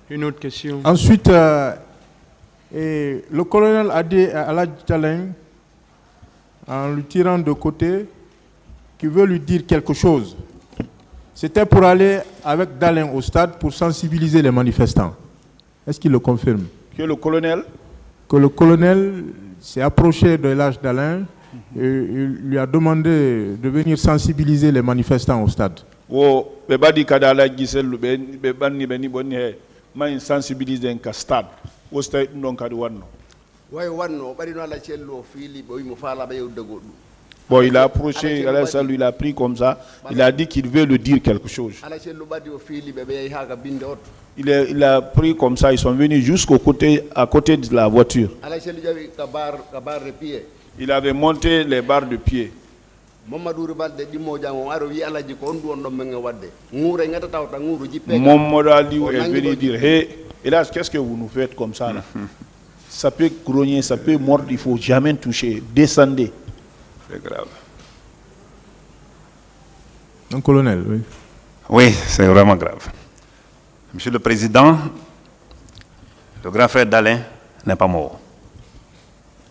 Une autre question. Ensuite, le colonel a dit à Aladji Talen, en lui tirant de côté, qu'il veut lui dire quelque chose. C'était pour aller avec Dalen au stade pour sensibiliser les manifestants. Est-ce qu'il le confirme? Que le colonel? Que le colonel s'est approché de l'âge d'Alain et il lui a demandé de venir sensibiliser les manifestants au stade. Oh, bebadi kadala giselu bebani beni boni he. Mais sensibiliser un stade au stade non kadi wanno way wanno bari no la cello fili boy mo fala ba yewde goddu. Bon, il a approché, il a pris comme ça, il a dit qu'il veut lui dire quelque chose. Il a pris comme ça, ils sont venus jusqu'à côté de la voiture. Il avait monté les barres de pied. Mamadou Ali est venu dire, hé, hélas, qu'est-ce que vous nous faites comme ça là? Ça peut grogner, ça peut mordre, il ne faut jamais toucher, descendez. C'est grave. Un colonel, oui. Oui, c'est vraiment grave. Monsieur le Président, le grand frère d'Alain n'est pas mort.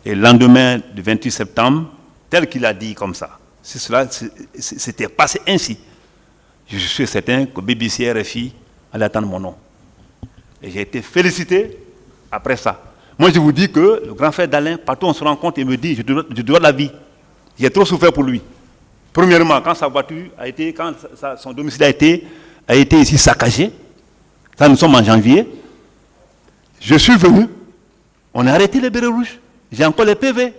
Et le lendemain du 28 septembre, tel qu'il a dit comme ça, si cela s'était passé ainsi, je suis certain que BBC RFI allait attendre mon nom. Et j'ai été félicité après ça. Moi, je vous dis que le grand frère d'Alain, partout on se rencontre et me dit, je dois de la vie. J'ai trop souffert pour lui. Premièrement, quand sa voiture a été, quand son domicile a été ici saccagé, ça nous sommes en janvier, je suis venu, on a arrêté les bérets rouges, j'ai encore les PV,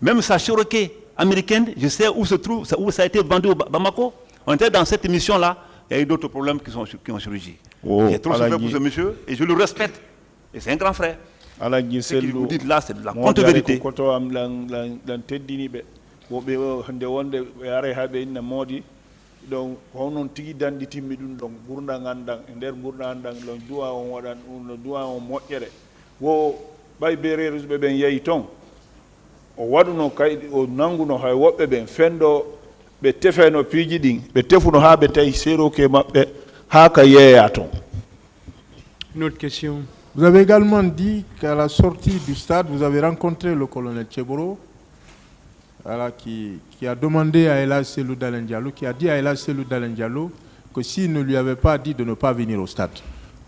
même sa Cherokee américaine, je sais où se trouve, où ça a été vendu au Bamako. On était dans cette émission-là, il y a eu d'autres problèmes qui ont surgi. Oh, j'ai trop souffert pour ce monsieur et je le respecte. Et c'est un grand frère. Ce que vous dites là, c'est de la contre-vérité. Donc on tigi danditi midun donc burna ngandang nder burna andang lon duwa on wadan on duwa on moƴƴere wo bay bereeruɓe ɓe ben yeyi ton o waɗuno kaydi o nanguno hay woɓɓe ɓen fendo ɓe tefeno piiji ɗin ɓe tefuno ha ɓe tawi seroke maɓɓe ha ka yeeya ton Une autre question. Vous avez également dit qu'à la sortie du stade, vous avez rencontré le colonel Tcheboro, voilà, qui a demandé à Elhadji Cellou Dalein Diallo, qui a dit à Elhadji Cellou Dalein Diallo que s'il ne lui avait pas dit de ne pas venir au stade.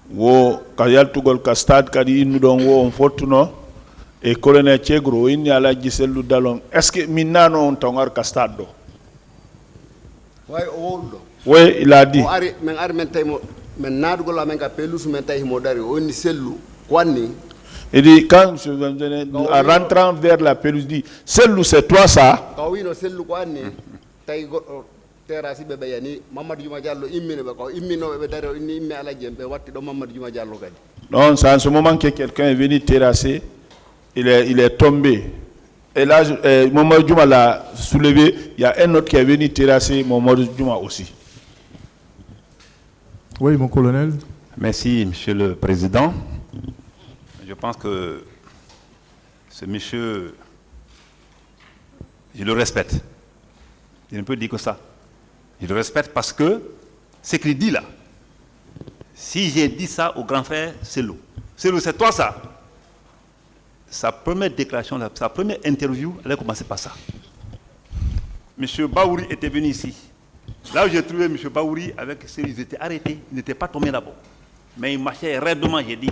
Wo kayal tugol ka stade kadi inu don wo on fortuno e colonel Tchegro inni Elhadji Cellou Dalein est-ce que minano on tongar ka stade do? Oui, il a dit. Il dit, quand en rentrant vers la pelouse, il dit, Cellou, c'est toi ça? Non, c'est en ce moment que quelqu'un est venu terrasser, il est tombé. Et là, Mamadou Djouma l'a soulevé, il y a un autre qui est venu terrasser Mamadou Djouma aussi. Oui, mon colonel. Merci, Monsieur le Président. Je pense que ce monsieur, je le respecte. Je ne peux dire que ça. Je le respecte parce que ce qu'il dit là, si j'ai dit ça au grand frère Cellou, Cellou, c'est toi ça? Sa première déclaration, sa première interview, elle a commencé par ça. M. Baouri était venu ici. Là où j'ai trouvé M. Baouri avec Cellou, ils étaient arrêtés, ils n'étaient pas tombés d'abord. Mais ils marchaient raidement, j'ai dit.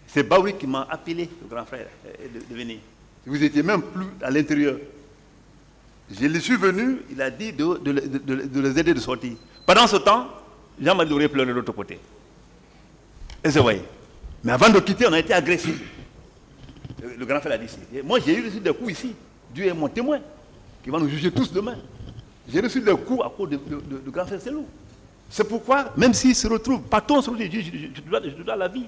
C'est Baouri qui m'a appelé, le grand frère, de venir. Vous n'étiez même plus à l'intérieur. Je suis venu, il a dit de les aider de sortir. Pendant ce temps, Jean-Marie Doré pleurait de l'autre côté. Et c'est vrai. Mais avant de quitter, on a été agressés. Le grand frère a dit ici. Moi, j'ai reçu des coups ici. Dieu est mon témoin, qui va nous juger tous demain. J'ai reçu des coups à cause de grand frère Cellou. C'est pourquoi, même s'il se retrouve, partout on se retrouve, je dois la vie.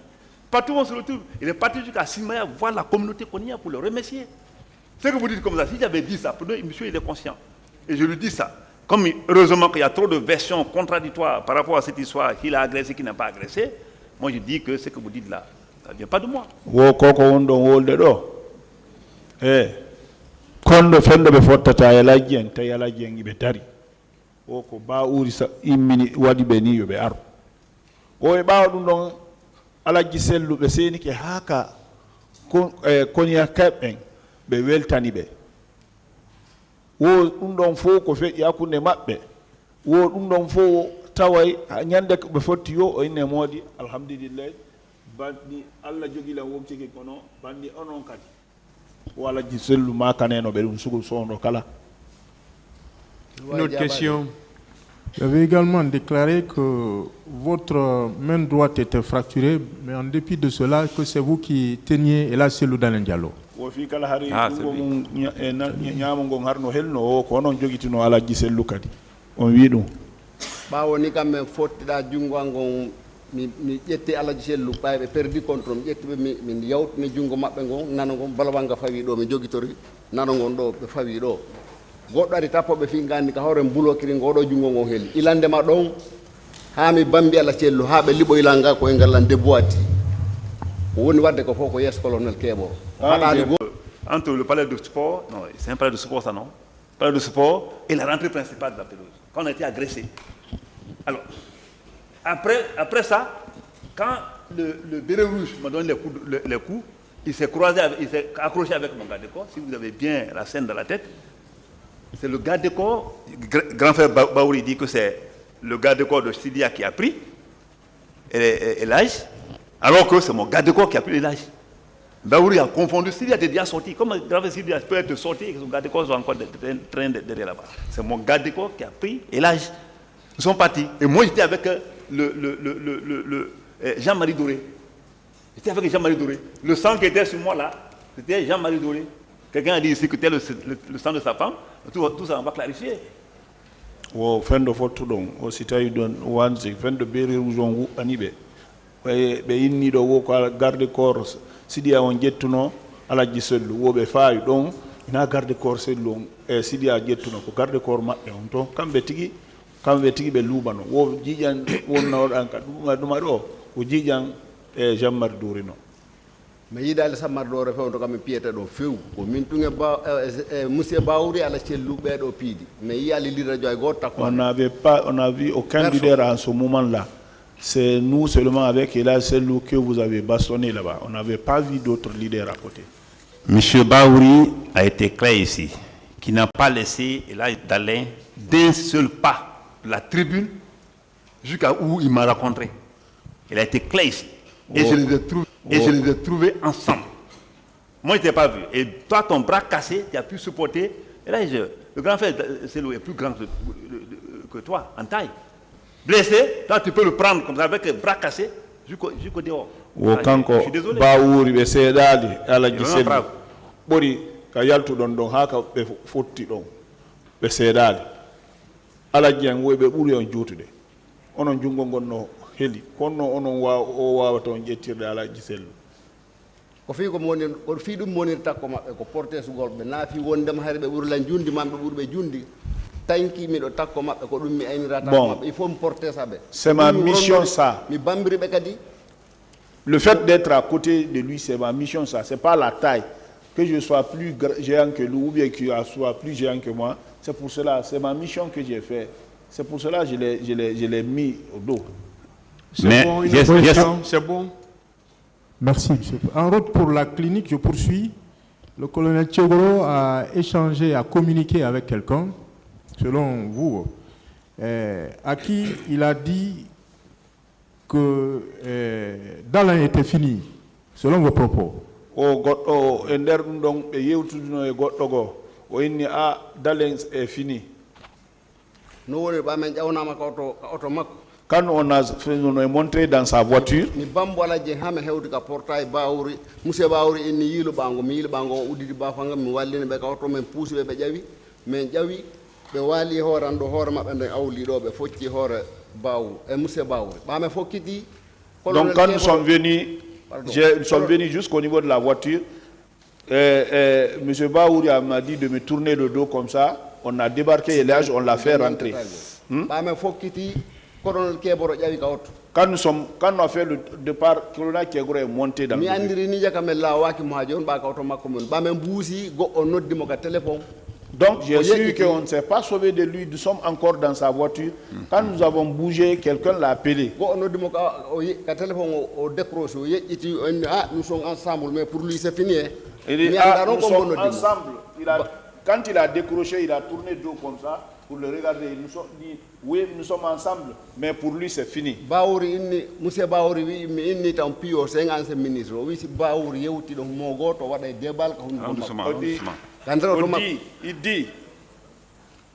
Partout on se retrouve, il est parti jusqu'à Simaya voir la communauté qu'on y a pour le remercier. Ce que vous dites comme ça, si j'avais dit ça, pour nous, monsieur, il est conscient. Et je lui dis ça. Comme heureusement qu'il y a trop de versions contradictoires par rapport à cette histoire, qu'il a agressé, qu'il n'a pas agressé, moi je dis que ce que vous dites là, ça ne vient pas de moi. Kondo fendo be fottata Elhadji en tawi Elhadji en ibe dari o ko Baouri sa immini wadi be ni yo be aro o e baaw dum don Elhadji Cellou be seni ke haka konya kaben be weltani be wo dum don fo ko fe yakunde mabbe wo dum don fo taway nyande be fotti yo o inne modi alhamdulillah bandi Allah jogi la womti ke kono bandi onon kadi. Une autre question. Vous avez également déclaré que votre main droite était fracturée, mais en dépit de cela, que c'est vous qui teniez Elhadji Cellou Dalein Diallo. mi ƴetti Elhadji Cellou ɓayɓe perdi contrôle mi ƴetti ɓe min yawtini junngo maɓɓe ngon nano ngon balawanga fawi ɗo mi jogitori nano ngon ɗo ɓe fawi ɗo goɗɗo ari tappoɓe fi gandi ka hawre mbulokiri ngoɗo junngo ngon heeli ilandema ɗon ha mi bambi Elhadji Cellou ha ɓe liɓoyla nga koye ngallan déboîti ko woni wadde ko fof ko yeeso colonel Keɓoro entre le palais de sport, non, c'est un palais de sport ça non, palais de sport et la rentrée principale de la pelouse quand on a été agressé. Alors après ça, quand le béret rouge m'a donné les coups, il s'est accroché avec mon garde-corps. Si vous avez bien la scène dans la tête, c'est le garde-corps. Grand frère Baouri dit que c'est le garde-corps de Sidia qui a pris Elhadji, alors que c'est mon garde-corps qui a pris Elhadji. Baouri a confondu. Sidia était déjà sorti. Comment grand frère Sidia peut être sorti et que son garde-corps soit encore en train derrière là-bas? C'est mon garde-corps qui a pris Elhadji. Ils sont partis. Et moi, j'étais avec Jean-Marie Doré. J'étais avec Jean-Marie Doré. Le sang qui était sur moi là, c'était Jean-Marie Doré. Quelqu'un a dit ici que c'était le sang de sa femme. Tout ça, on va clarifier. Wo fendo fotu don o sitayi don wanzi fendo beri rouge anibe be inni do wo ko garde corps Sidia on jettuno Elhadji Cellou wo be faayi don ina garde corps Cellou Sidia jettuno ko garde corps mabbe on to kambe tigi be lubano wo jijan wonna odan ka duma do ko jijan Jean-Marie Doré no mi yidaali sammarɗo fewnto kam mi piyata ɗo few ko min tunge monsieur Baouri Elhadji Cellou ɓeɗo piidi mais yiyali lira joy goto takko on n'avait pas, on a vu aucun leader en ce moment là c'est nous seulement avec Elhadji Cellou que vous avez bastonné là-bas. On n'avait pas vu d'autres leaders à côté. M. Bahouri a été clair ici, qui n'a pas laissé Elhadji Dalin d'un seul pas de la tribune jusqu'à où il m'a rencontré. Il a été clair ici. Et je les ai trouvés ensemble. Moi, je n'étais pas vu. Et toi, ton bras cassé, tu as pu supporter. Et là, le grand frère Cellou est plus grand que toi, en taille. Blessé, toi, tu peux le prendre comme ça, avec le bras cassé, jusqu'au dehors. Je suis désolé. Bahouri be seedali Elhadji Cellou. Bori ka yaltu don haka be fotti don. Be seedali. Elhadji en woybe buri on juutude. Onon jungo gonno heli. Konno onon wawa ton jettirde Elhadji Cellou. ko fi ko moni ko fi dum monirta ko mabbe ko porte sugol be naafi wondem harbe burla jundi mambe burbe jundi tanki mi do takko mabbe ko dum mi aynirata mabbe il faut me porter ça be c'est ma mission ça mi bambiri be kadi le fait d'être à côté de lui c'est ma mission ça c'est pas la taille que je sois plus géant que lui ou bien qu'il soit plus géant que moi c'est pour cela c'est ma mission que j'ai fait c'est pour cela je l'ai mis au dos c'est bon c'est bon. Merci, monsieur. En route pour la clinique, je poursuis. Le colonel Tchegoro a échangé, a communiqué avec quelqu'un, selon vous, à qui il a dit que Dalin était fini, selon vos propos. Dalin est fini. Quand on a montré dans sa voiture, donc quand nous sommes venus jusqu'au niveau de la voiture, M. Bahouri m'a dit de me tourner le dos comme ça, on a débarqué Elhadji, on l'a fait rentrer. Quand on a fait le départ, le colonel Tchegoro est monté dans le donc j'ai su qu'on ne s'est pas sauvé de lui, nous sommes encore dans sa voiture. Quand nous avons bougé, quelqu'un l'a appelé. Nous sommes ensemble, mais pour lui c'est fini. Il dit, nous sommes ensemble. Quand il a décroché, il a tourné dos comme ça pour le regarder. Ils nous sont dit, oui, nous sommes ensemble, mais pour lui c'est fini. Bahouri inni monsieur Bahouri wi mi inni tan piyo 50 ministre o wi si Bahouri yewti do mo goto wada débal ko il dit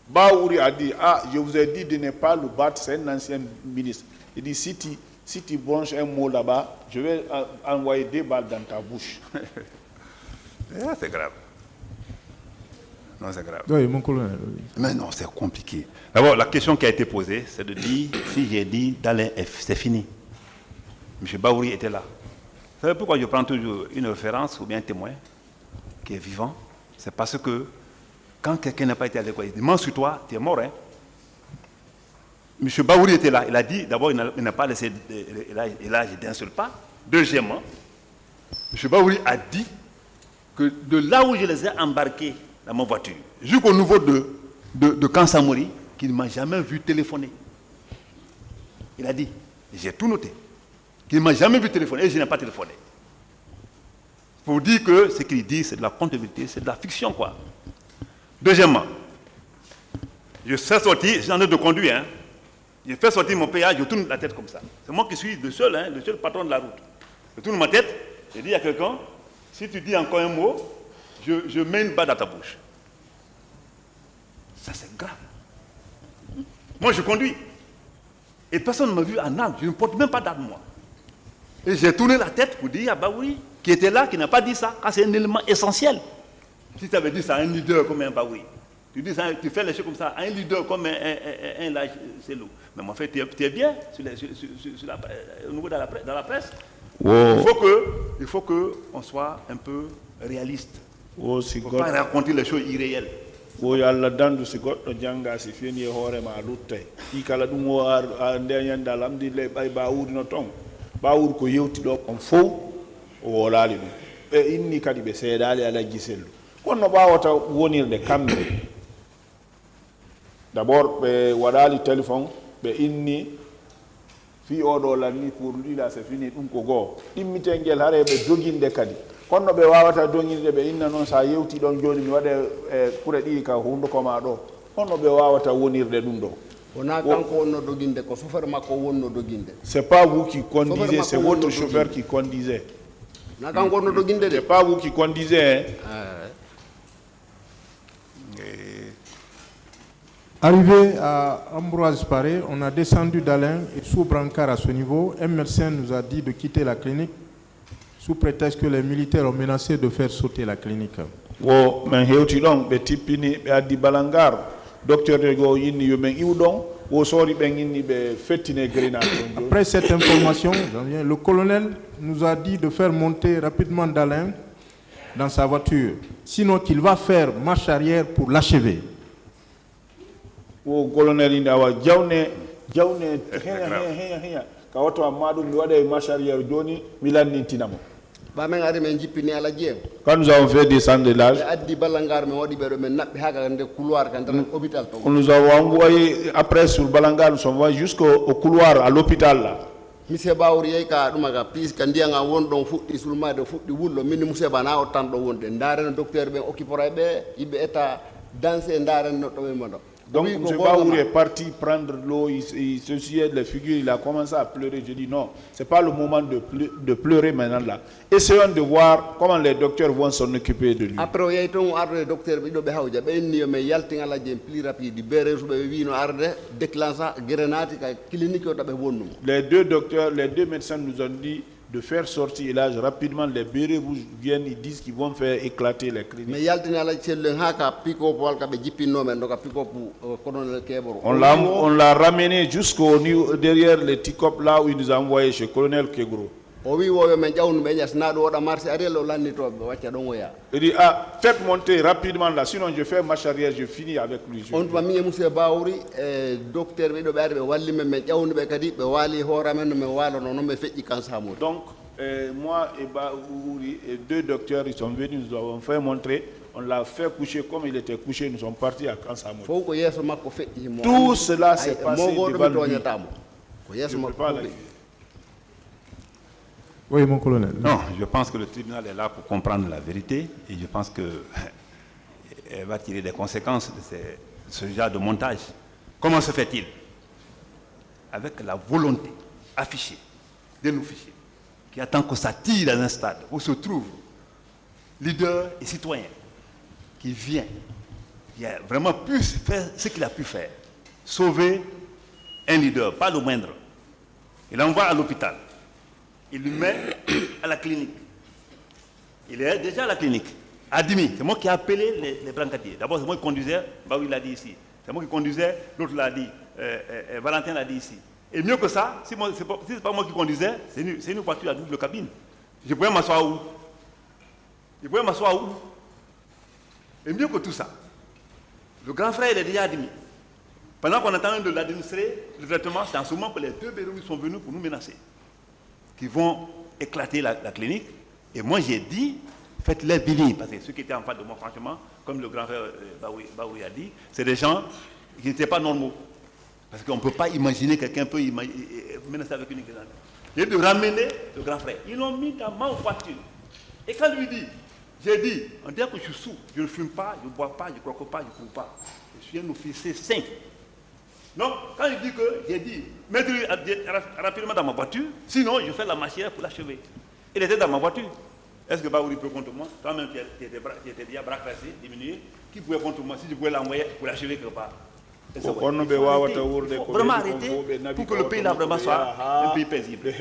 Bahouri a dit je vous ai dit de ne pas le battre, c'est un ancien ministre. Il dit si tu branches un mot là-bas, je vais envoyer 2 balles dans ta bouche. C'est grave. Non, c'est grave. Oui, mon colonel. Mais non, c'est compliqué. D'abord, la question qui a été posée, c'est de dire, si j'ai dit Dalin F, c'est fini. M. Bahouri était là. Vous savez pourquoi je prends toujours une référence ou bien un témoin qui est vivant? C'est parce que quand quelqu'un n'a pas été avec toi, il dit, mens sur toi, tu es mort. Hein? M. Bahouri était là. Il a dit, d'abord, il n'a pas laissé Elhadji d'un seul pas. Deuxièmement, M. Bahouri a dit que de là où je les ai embarqués dans ma voiture, jusqu'au niveau de Kansamori, qu'il ne m'a jamais vu téléphoner. Il a dit, j'ai tout noté, qu'il ne m'a jamais vu téléphoner et je n'ai pas téléphoné. Pour dire que ce qu'il dit, c'est de la comptabilité, c'est de la fiction, quoi. Deuxièmement, je fais sortir, j'en ai de conduire, hein. Je fais sortir mon péage, je tourne la tête comme ça. C'est moi qui suis le seul patron de la route. Je tourne ma tête, je dis à quelqu'un, si tu dis encore un mot, je mets une balle dans ta bouche. Ça, c'est grave. Moi, je conduis. Et personne ne m'a vu en arme. Je ne porte même pas d'arme, moi. Et j'ai tourné la tête pour dire à Bahouri, qui était là, qui n'a pas dit ça, car c'est un élément essentiel. Si tu avais dit ça à un leader comme un Bahouri, tu fais les choses comme ça à un leader comme un Elhadji Cellou. Mais en fait, tu es bien au niveau de la presse. Wow. Il faut qu'on soit un peu réaliste. Il ne faut pas raconter les choses irréelles. Yalla dandu si goddo janga si feni hoore ma luttay i kala dum o ande yanda alhamdulillah bay Bahouri no ton Bahouri ko yewti do on fof o laali dum e inni kadi be seedali Elhadji Cellou kono bawata wonirde kambe d'abord be wadali téléphone be inni fi oɗo lanni pour lui là c'est fini ɗum ko goo ɗimmitengel haare ɓe doginde kadi kono ɓe wawata doginde ɓe inna noon sa yewti ɗon joni mi waɗe kure ɗi ka hunduko ma ɗo honno ɓe wawata wonirde ɗum ɗo wona kanko wonno doginde ko chauffeur makko wonno doginde c'est pas vous qui conduisez c'est votre chauffeur qui conduisait na kanko wonno doginde de c'est pas vous qui conduisez Arrivé à Ambroise Paré, on a descendu d'Alain et sous brancard à ce niveau, un médecin nous a dit de quitter la clinique sous prétexte que les militaires ont menacé de faire sauter la clinique. wo men hewti ɗon ɓe tippini ɓe addi balangar docteur de go yinni yo men iwɗon wo soori ɓen inni ɓe fettine grenade. Après cette information, le colonel nous a dit de faire monter rapidement d'Alain dans sa voiture, sinon qu'il va faire marche arrière pour l'achever. Wo colonel inde awa jawne heya ka wato amma ɗum mi waɗa marche arrière joni mi lannintinamo. ba men ari men jippini ala jeew Quand nous avons fait descendre l'âge, addi balangar men waɗi ɓeɗo men naɓɓi haga nde couloir kan tan hôpital to nous avons envoyé après sur Balangar, nous sommes envoyés jusqu'au couloir à l'hôpital là. monsieur Bawri yeyi ka ɗuma ka puisque ndiyanga wonɗon fuɗɗi sulmade fuɗɗi wullo min monsieur ba na o tan ɗo wonde dareno docteur ɓe occupera ɓe yimɓe état danse dareno ɗo ɓe moɗo. Donc, M. Baouri est parti prendre l'eau, il se suait les figures, il a commencé à pleurer. Je dis non, ce n'est pas le moment de pleurer maintenant là. Essayons de voir comment les docteurs vont s'en occuper de lui. Après, il y a un docteur qui a été plus rapide. Les deux docteurs, les deux médecins nous ont dit de faire sortir l'âge rapidement. Les bérets rouges viennent, ils disent qu'ils vont faire éclater les cliniques. On l'a ramené jusqu'au niveau, derrière les TICOP là où il nous a envoyé chez le colonel Kegro. Il dit, ah, faites monter rapidement là, sinon je fais marche arrière, je finis avec lui. Donc, moi et Baouri, et deux docteurs, ils sont venus, nous avons fait montrer, on l'a fait coucher comme il était couché, nous sommes partis à Kansamou. Tout cela s'est passé devant lui. Je peux pas le... Oui, mon colonel. Non, je pense que le tribunal est là pour comprendre la vérité et je pense qu'elle va tirer des conséquences de ce genre de montage. Comment se fait-il? Avec la volonté affichée de nos fichiers, qui attend que ça tire dans un stade où se trouvent leaders et citoyens, qui vient, qui a vraiment pu faire ce qu'il a pu faire, sauver un leader, pas le moindre. Il l'envoie à l'hôpital. Il lui met à la clinique. Il est déjà à la clinique. À Dimi, c'est moi qui ai appelé les brancadiers. D'abord, c'est moi qui conduisais, Baoui l'a dit ici. C'est moi qui conduisais, l'autre l'a dit, Valentin l'a dit ici. Et mieux que ça, si ce n'est pas moi qui conduisais, c'est une voiture à double cabine. Je pouvais m'asseoir où? Je pouvais m'asseoir où? Et mieux que tout ça, le grand frère il est déjà à Dimi. Pendant qu'on est en train de l'administrer, le traitement, c'est en ce moment que les deux bérous sont venus pour nous menacer, qui vont éclater la clinique. Et moi, j'ai dit, faites-les venir. Parce que ceux qui étaient en face de moi, franchement, comme le grand frère Baoui a dit, c'est des gens qui n'étaient pas normaux. Parce qu'on ne peut pas imaginer quelqu'un peut menacer avec une grenade. J'ai de ramener le grand frère. Ils l'ont mis dans ma voiture. Et quand lui dit, j'ai dit, on dirait que je suis sourd, je ne fume pas, je ne bois pas, je ne croque pas, je ne cours pas. Je suis un officier saint. Non, quand il dit que, j'ai dit, mettez-le rapidement dans ma voiture, sinon je fais la machine pour l'achever. Il était dans ma voiture. Est-ce que Baouri peut contre moi? Toi-même, tu étais déjà bras cassés, diminué. Qui pouvait contre moi si je pouvais l'envoyer pour l'achever quelque part? Vraiment arrêter pour que le pays là vraiment soit un pays paisible.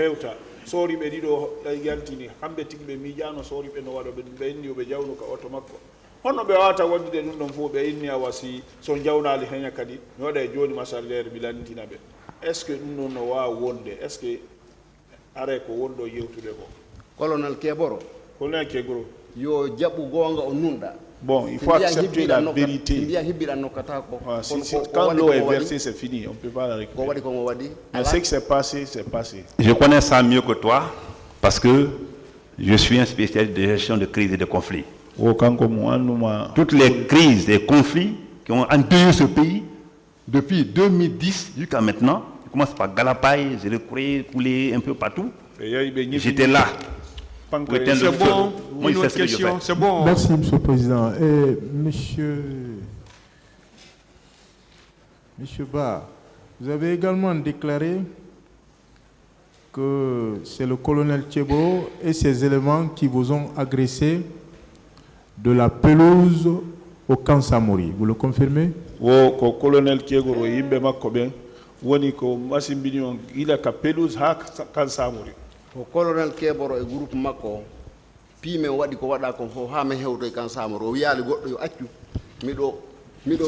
Sorry, be dido yantini hambe tigbe mijano sorry be no wado be inni be jawno ka auto makko honno be wata wonde dum don fo be inni awasi so jawnali henya kadi no wada joni masarler bilantina be est ce que dum no wa wonde est ce que are ko wondo yewtude ko colonel Keboro yo jabu gonga o nunda. Bon, il faut accepter la vérité. Quand l'eau est versée, c'est fini. On ne peut pas la récupérer. Mais ce qui s'est passé, c'est passé. Je connais ça mieux que toi parce que je suis un spécialiste de gestion de crise et de conflits. Toutes les crises et conflits qui ont endeuillé ce pays depuis 2010 jusqu'à maintenant, commence par Galapaï, je l'ai coulé un peu partout. J'étais là. C'est bon, une autre question, c'est bon. Merci, Monsieur le Président. Et Monsieur Ba, vous avez également déclaré que c'est le colonel Tcheboro et ses éléments qui vous ont agressé de la pelouse au camp Samori. Vous le confirmez? Oui, le colonel Tcheboro, il m'a dit il a pelouse au camp Samori. Le colonel Tcheboro et groupe Mako, puis me wadi ko wada ko fo ha me hewto camp Samori. O yaali goddo yo accu miɗo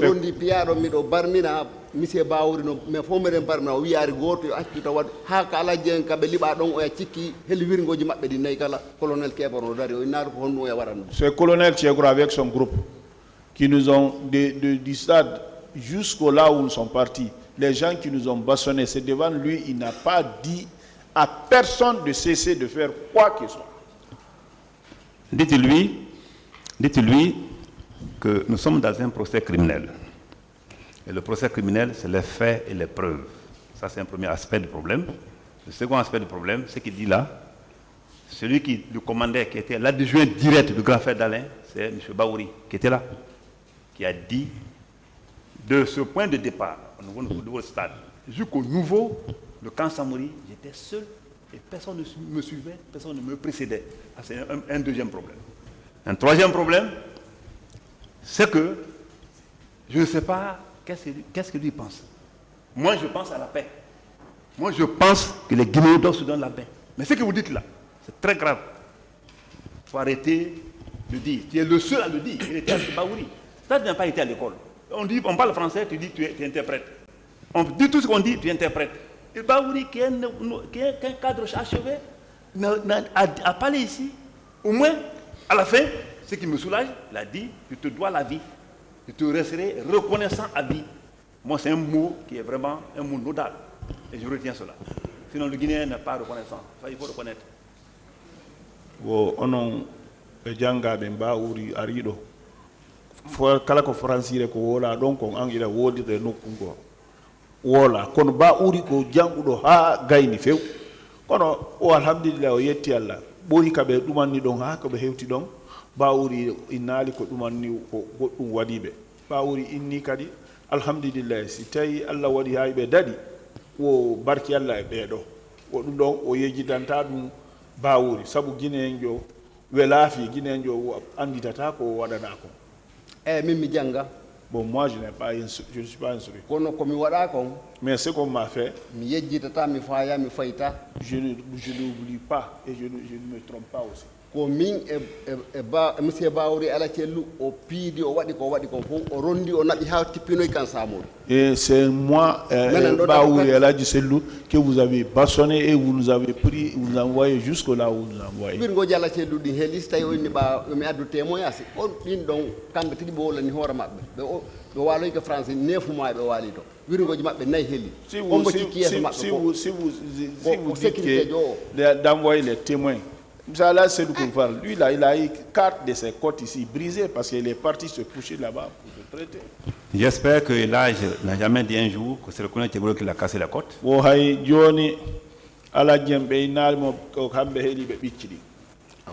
rondi piyaɗo miɗo barmina monsieur Bawori no mais fof meɗen barmina o wiyaari gooto yo accu taw waɗ haa ko alajji en kaɓe liɓa ɗon oya cikki helwirgoji maɓɓe ɗi nayi kala colonel Keboro no dari o innaari ko honno oya waɗan ɗum. C'est le colonel Tchegro avec son groupe qui nous ont du stade jusqu'au là où ils sont partis. Les gens qui nous ont bâchonnés, c'est devant lui, il n'a pas dit à personne de cesser de faire quoi que ce soit. Dites-lui que nous sommes dans un procès criminel. Et le procès criminel, c'est les faits et les preuves. Ça, c'est un premier aspect du problème. Le second aspect du problème, c'est qu'il dit là, celui qui le commandait, qui était l'adjoint direct du grand frère d'Alain, c'est M. Baouri, qui était là, qui a dit, de ce point de départ, au nouveau stade, jusqu'au nouveau, le camp Samori, j'étais seul et personne ne me suivait, personne ne me précédait. C'est un deuxième problème. Un troisième problème, c'est que je ne sais pas qu'est-ce que lui pense. Moi, je pense à la paix. Moi, je pense que les Guinéens doivent se donner la paix. Mais ce que vous dites là, c'est très grave. Il faut arrêter de dire. Tu es le seul à le dire. Il était à Baouri. Ça, tu n'as pas été à l'école. On parle français, tu dis tu interprètes. On dit tout ce qu'on dit, tu interprètes. Et Baouri, qui est un cadre achevé, a parlé ici. Au moins, à la fin, ce qui me soulage, il a dit, je te dois la vie. Je te resterai reconnaissant à vie. Moi, c'est un mot qui est vraiment un mot nodal. Et je retiens cela. Sinon, le Guinéen n'est pas reconnaissant. Enfin, il faut reconnaître. Onon jangaɓe mbawuri ariɗo kala ko francire ko wola ɗon kon an ina woodire nokku ngo wola kono mbawuri ko janguɗo ha gayni few kono o alhamdulillah o yetti Allah ɓoyi kaɓe ɗumanni ɗon ha koɓe hewti ɗon mbawuri innaali ko ɗumanni ko goɗɗum waɗiɓe mbawuri inni kadi alhamdulillah si tawi Allah waɗi ha ɓe daɗi o barki Allah e ɓeeɗo o ɗum ɗon o yejjidanta ɗum Baouri sabu Guinéen jo welaafi Guinéen jo anditata ko waɗana ko min mi janga bon moi je ne suis pas instruit kono komi waɗa kon mais ce qu'on m'a fait mi yejjitata mi faya mi fayta je n'oublie pas et je ne me trompe pas aussi ko min monsieur Baouri ala cellu o piidi o waɗi ko fof o rondi o naɓi ha tippinoy kan Samori et c'est moi Baouri Aladji Sellou que vous avez bâchonné et vous nous avez pris vous nous envoyé jusque là où vous nous envoyez birgoji ala cellu ɗi heelis tawi o inni ɓa mi addu témoignage on ɗin ɗon kamɓe tigi ɓe wolani hoore maɓɓe ɓe waloy ko français 9 mois ɓe waali to wirgoji maɓɓe nayi heeli ombo cikki yeeso maɓɓe ko sécurité jo d'envoyer les témoins Mzala Sedou Koufar, lui là, il a eu 4 de ses côtes ici brisées parce qu'il est parti se coucher là-bas pour se traiter. J'espère que là, je n'ai jamais dit un jour que c'est le colonel Tchegoro qui l'a cassé la côte.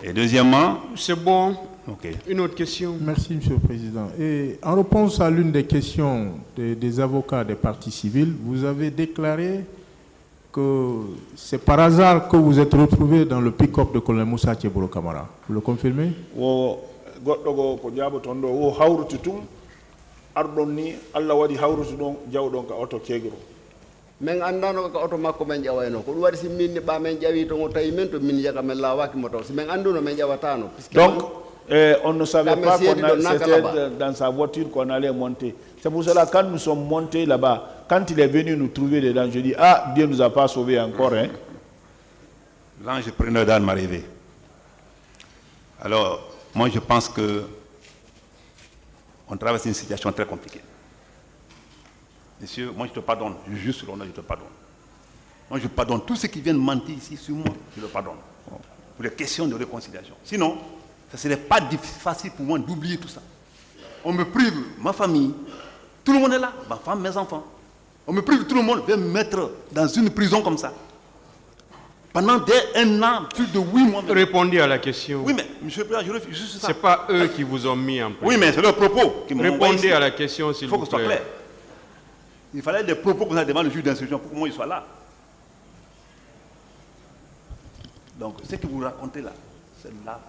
Et deuxièmement, c'est bon. Okay. Une autre question. Merci, Monsieur le Président. Et en réponse à l'une des questions des avocats des partis civils, vous avez déclaré que c'est par hasard que vous êtes retrouvé dans le pick-up de colonel Moussa Tcheboro Camara. Vous le confirmez? men andano ko auto makko men ƴawayno ko ɗum waɗi si min ɓa men ƴawi to ngo tawi men to min yaga men lawaki mo taw si men anduno men ƴawatano donc on ne savait pas qu'on c'était dans sa voiture qu'on allait monter. C'est pour cela quand nous sommes montés là-bas, quand il est venu nous trouver dedans, je dis ah Dieu nous a pas sauvés encore hein. L'ange preneur d'âme m'arrivait. Alors moi je pense que on traverse une situation très compliquée. Monsieur, moi je te pardonne, je jure sur l'honneur, je te pardonne. Moi je pardonne tous ceux qui viennent mentir ici sur moi, je le pardonne. Pour les questions de réconciliation. Sinon, ce ne serait pas facile pour moi d'oublier tout ça. On me prive, ma famille, tout le monde est là, ma femme, mes enfants. On me prive tout le monde, je vais me mettre dans une prison comme ça. Pendant un an, plus de 8 mois. Répondez à la question. Oui, mais monsieur le Président, je refuse juste ça. Ce n'est pas eux qui vous ont mis en prison. Oui, mais c'est leur propos qui m'ont envoyé Répondez ici. à la question, s'il vous plaît. Il faut que ce soit clair. Il fallait des propos qu'on a devant le juge d'instruction pour que moi il soit là. Donc, ce que vous racontez là, c'est la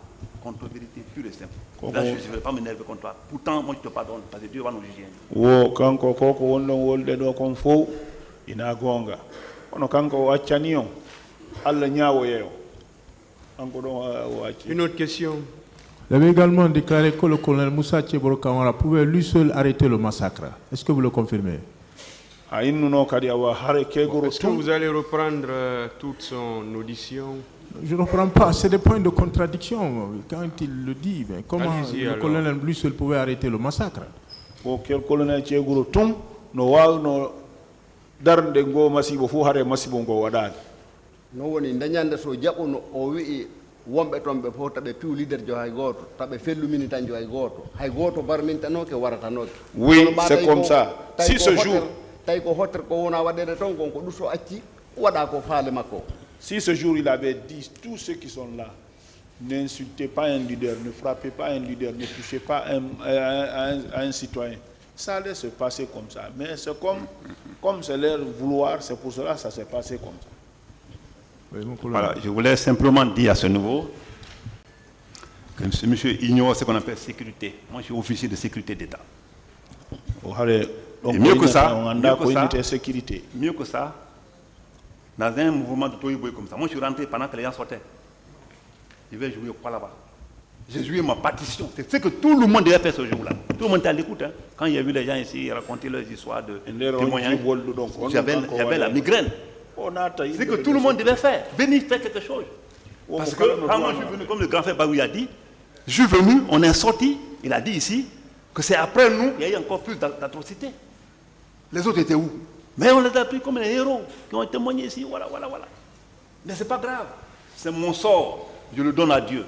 contre-vérité pure et simple. Là, je ne vais pas m'énerver contre toi. Pourtant, moi, je te pardonne, parce que Dieu va nous juger. Wo kanko koko wonno wolde do kon fo ina gonga ono kanko waccani on alla ñaawo yeyo kanko do wacci. Une autre question. Vous avez également déclaré que le colonel Moussa Tcheboro Kamara pouvait lui seul arrêter le massacre. Est-ce que vous le confirmez? Est-ce que vous allez reprendre toute son audition? Je ne reprends pas, c'est des points de contradiction. Quand il le dit, mais comment le colonel lui seul pouvait arrêter le massacre? Quel colonel Tcheguro Tum, no wa no darnde go masibo fu hare masibo go wadani. No woni dañande so jaɓuno o wi'i wonɓe toon ɓe fof taɓe piw leader jo hay gooto taɓe fellumini tan jo hay gooto barmintanoke waratanoke. Oui, c'est comme ça. Si ce jour tawi ko hottere ko wona waɗede toon gonko ɗuso acci waɗa ko faale makko. Si ce jour il avait dit tous ceux qui sont là, n'insultez pas un leader, ne frappez pas un leader, ne touchez pas un citoyen, ça allait se passer comme ça. Mais c'est comme c'est leur vouloir, c'est pour cela que ça s'est passé comme ça. Voilà, je voulais simplement dire à ce niveau que ce monsieur ignore ce qu'on appelle sécurité. Moi, je suis officier de sécurité d'État. Et mieux que ça, dans un mouvement de Toyi Boy comme ça, moi je suis rentré pendant que les gens sortaient. Je vais jouer quoi là-bas? J'ai joué ma partition. C'est ce que tout le monde devait faire ce jour-là. Tout le monde était à l'écoute. Hein. Quand il y a vu les gens ici raconter leurs histoires de témoignages, j'avais la migraine. C'est que tout le monde devait faire. Venir faire quelque chose. Parce que quand moi je suis venu, comme le grand frère Baoui a dit, je suis venu, on est sorti, il a dit ici, que c'est après nous, il y a eu encore plus d'atrocités. Les autres étaient où? Mais on les a pris comme les héros qui ont témoigné ici, voilà. Mais ce n'est pas grave. C'est mon sort. Je le donne à Dieu.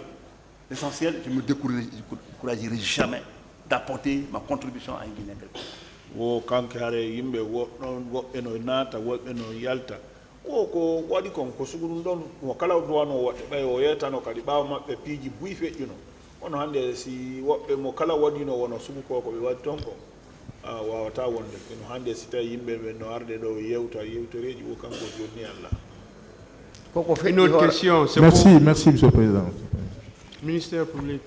L'essentiel, je ne me découragerai jamais d'apporter ma contribution à une Guinée. Wo kankare yimbe wo eno nata wo eno yalta wo ko wadi kon ko suguru don wo kala do wano wote bay o yeta no kadi bawo mabbe piiji buy feƴƴuno ono hande si wobbe mo kala wadi no wono sugu ko be wadi ton ko wawata wonde eno hande si tawi yimbe be no arde do yewtoreji wo kanko joni Allah. Une autre question. Merci, Monsieur le Président. Ministère public.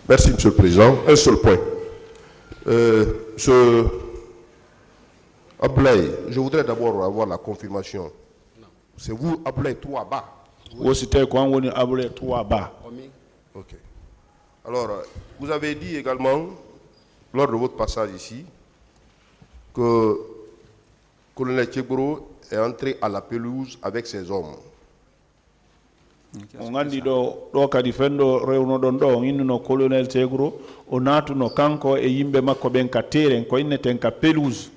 Merci, Monsieur le Président. Un seul point. Monsieur Ablaye, je voudrais d'abord avoir la confirmation. C'est vous, Ablaye 3-Ba. Ok. Alors, vous avez dit également, lors de votre passage ici, que le colonel Tcheboro est entré à la pelouse avec ses hommes. On andi do kadi fendo rewno don do inno colonel Tegro o natuno kanko e yimbe makko ben ka terrain ko inneten ka pelouse.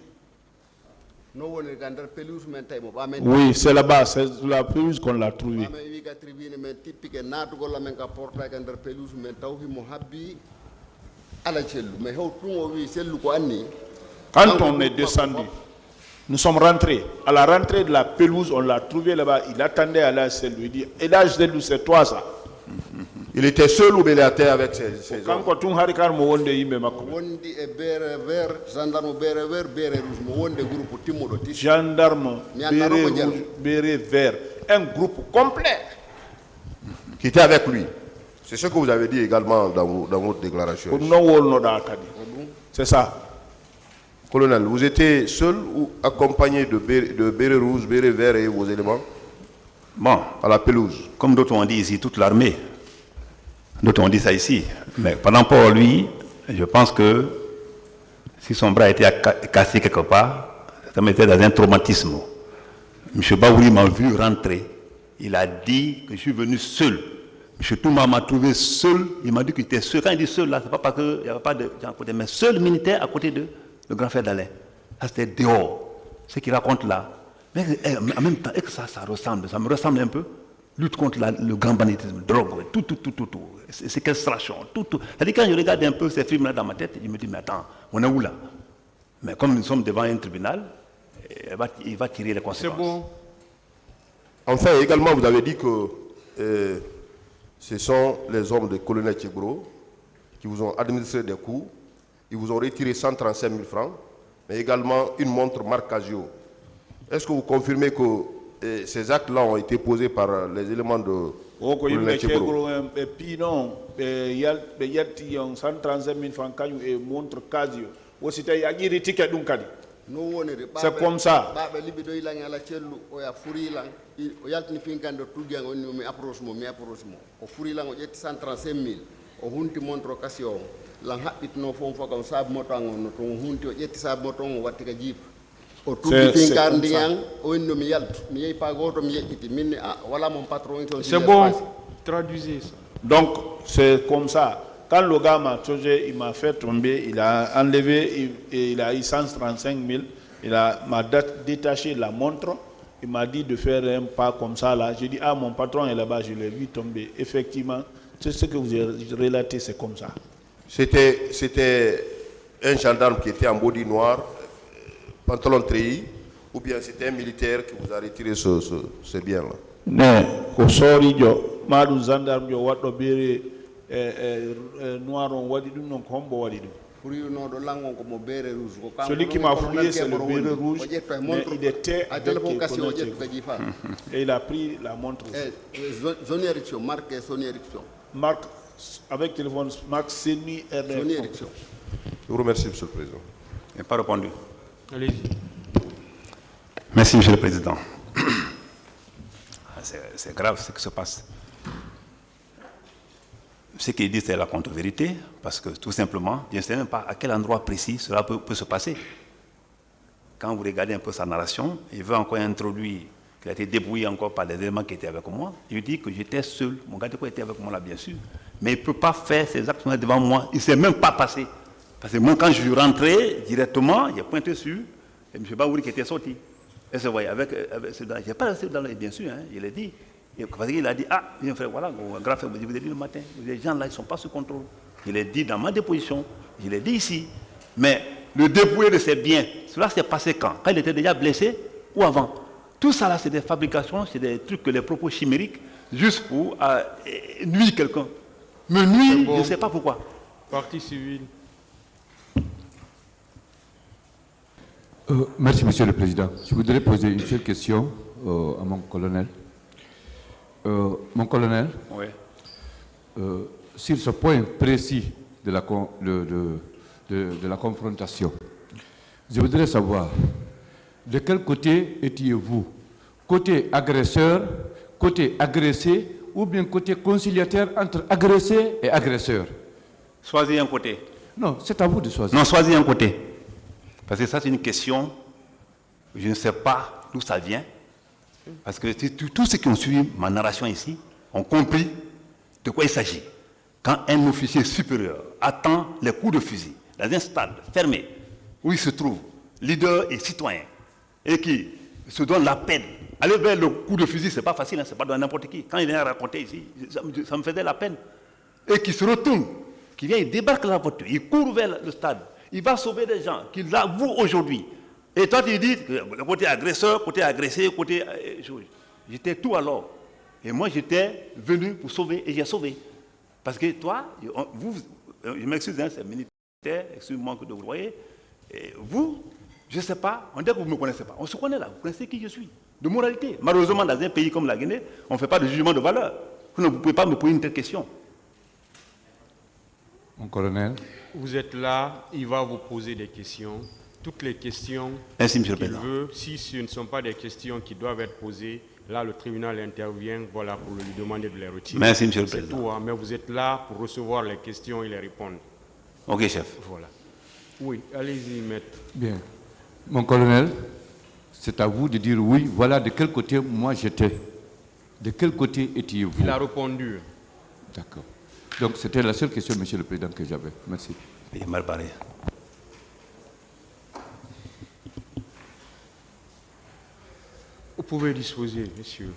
Oui, c'est là-bas, c'est la pelouse qu'on l'a trouvé. Quand on est descendu, nous sommes rentrés. À la rentrée de la pelouse, on l'a trouvé là-bas. Il attendait à la selle. Il dit, et là, c'est toi ça. Il était seul ou il était avec ses hommes? Gendarme, béret vert. Un groupe complet. Qui était avec lui. C'est ce que vous avez dit également dans votre déclaration. C'est ça. Colonel, vous étiez seul ou accompagné de béret rouge, béret vert et vos éléments? Bon, à la pelouse. Comme d'autres ont dit ici, toute l'armée. D'autres ont dit ça ici. Mais pendant pour lui, je pense que si son bras était cassé quelque part, ça m'était dans un traumatisme. M. Baouri m'a vu rentrer. Il a dit que je suis venu seul. M. Touma m'a trouvé seul. Il m'a dit qu'il était seul. Quand il dit seul, là, c'est pas parce qu'il n'y avait pas de gens à côté, mais seul militaire à côté de le grand frère d'Alain. Ça, c'était dehors. Ce qu'il raconte là. Mais en même temps, est-ce que ça ressemble? Ça me ressemble un peu. lutte contre le grand banditisme, drogue, tout. Séquestration, tout. C'est-à-dire, quand je regarde un peu ces films-là dans ma tête, je me dis, mais attends, on est où là? Mais comme nous sommes devant un tribunal, il va tirer les conséquences. C'est bon. Enfin, également, vous avez dit que ce sont les hommes de colonel Tchegboro qui vous ont administré des coups. Ils vous ont retiré 135 000 francs, mais également une montre marque Casio. Est-ce que vous confirmez que ces actes-là ont été posés par les éléments de colonel Tchegboro? Et puis non, il y a 135 000 francs et montre Casio. C'est comme ça. C'est bon, traduisez ça. Donc, c'est comme ça. Quand le gars m'a touché, il m'a fait tomber, il a enlevé, il a eu 135 000, m'a détaché la montre, il m'a dit de faire un pas comme ça là. J'ai dit, ah, mon patron est là-bas, je l'ai vu tomber. Effectivement, c'est ce que vous avez relaté, c'est comme ça. C'était un gendarme qui était en body noir, pantalon treillis, ou bien c'était un militaire qui vous a retiré ce bien-là? Non, au sorijo, madou gendarme jo waddo bere noir on wadi dum non ko hombo wadi dum. Celui qui m'a fouillé, c'est le béret rouge, mais il était avec et il a pris la montre. Marque avec téléphone, marque Sony Ericsson. Je vous remercie, Monsieur le Président. Il n'a pas répondu. Allez-y. Merci, Monsieur le Président. C'est grave ce qui se passe. Ce qu'il dit, c'est la contre-vérité, parce que tout simplement, je ne sais même pas à quel endroit précis cela peut se passer. Quand vous regardez un peu sa narration, il veut encore introduire qu'il a été débrouillé encore par les éléments qui étaient avec moi. Il dit que j'étais seul. Mon gars de quoi était avec moi là, bien sûr. Mais il ne peut pas faire ces actes devant moi. Il ne s'est même pas passé. Parce que moi, quand je suis rentré directement, il a pointé sur M. Baouri qui était sorti. Et c'est vrai, avec ce je n'ai pas resté dans le, bien sûr, hein, il a dit. Parce qu'il a dit, ah, bien frère, voilà, grand frère, je vous ai dit le matin, les gens là, ils ne sont pas sous contrôle. Je l'ai dit dans ma déposition, je l'ai dit ici. Mais le dépouiller de ses biens, cela s'est passé quand? Quand il était déjà blessé ou avant? Tout ça là, c'est des fabrications, c'est des trucs que les propos chimériques, juste pour nuire quelqu'un. Me nuire, je ne sais pas pourquoi. Partie civile. Merci, Monsieur le Président. Je voudrais poser une seule question à mon colonel. Mon colonel, oui. Sur ce point précis de la confrontation, je voudrais savoir de quel côté étiez-vous? Côté agresseur, côté agressé, ou bien côté conciliateur entre agressé et agresseur? Choisissez un côté. Non, c'est à vous de choisir. Non, choisissez un côté. Parce que ça, c'est une question, je ne sais pas d'où ça vient. Parce que tous ceux qui ont suivi ma narration ici ont compris de quoi il s'agit. Quand un officier supérieur attend les coups de fusil dans un stade fermé où il se trouve leader et citoyen et qui se donne la peine, aller vers le coup de fusil, ce n'est pas facile, hein, ce n'est pas dans n'importe qui. Quand il vient raconter ici, ça me faisait la peine. Et qui se retourne, qui vient, il débarque dans la voiture, il court vers le stade, il va sauver des gens qu'il avoue aujourd'hui. Et toi, tu dis, côté agresseur, côté agressé, côté... J'étais tout alors. Et moi, j'étais venu pour sauver, et j'ai sauvé. Parce que toi, je m'excuse, hein, c'est militaire, excusez-moi de vous voyez. Et vous, je ne sais pas, on dit que vous ne me connaissez pas. On se connaît là, vous connaissez qui je suis, de moralité. Malheureusement, dans un pays comme la Guinée, on ne fait pas de jugement de valeur. Vous ne pouvez pas me poser une telle question. Mon colonel. Vous êtes là, il va vous poser des questions. Toutes les questions qu'il veut, si ce ne sont pas des questions qui doivent être posées, là le tribunal intervient, voilà, pour lui demander de les retirer. Merci, Monsieur le Président. C'est tout, hein, mais vous êtes là pour recevoir les questions et les répondre. Ok, chef. Voilà. Oui, allez-y, maître. Bien. Mon colonel, c'est à vous de dire oui, voilà de quel côté moi j'étais. De quel côté étiez-vous? Il a répondu. D'accord. Donc c'était la seule question, Monsieur le Président, que j'avais. Merci. Il est mal barré. Vous pouvez disposer, monsieur.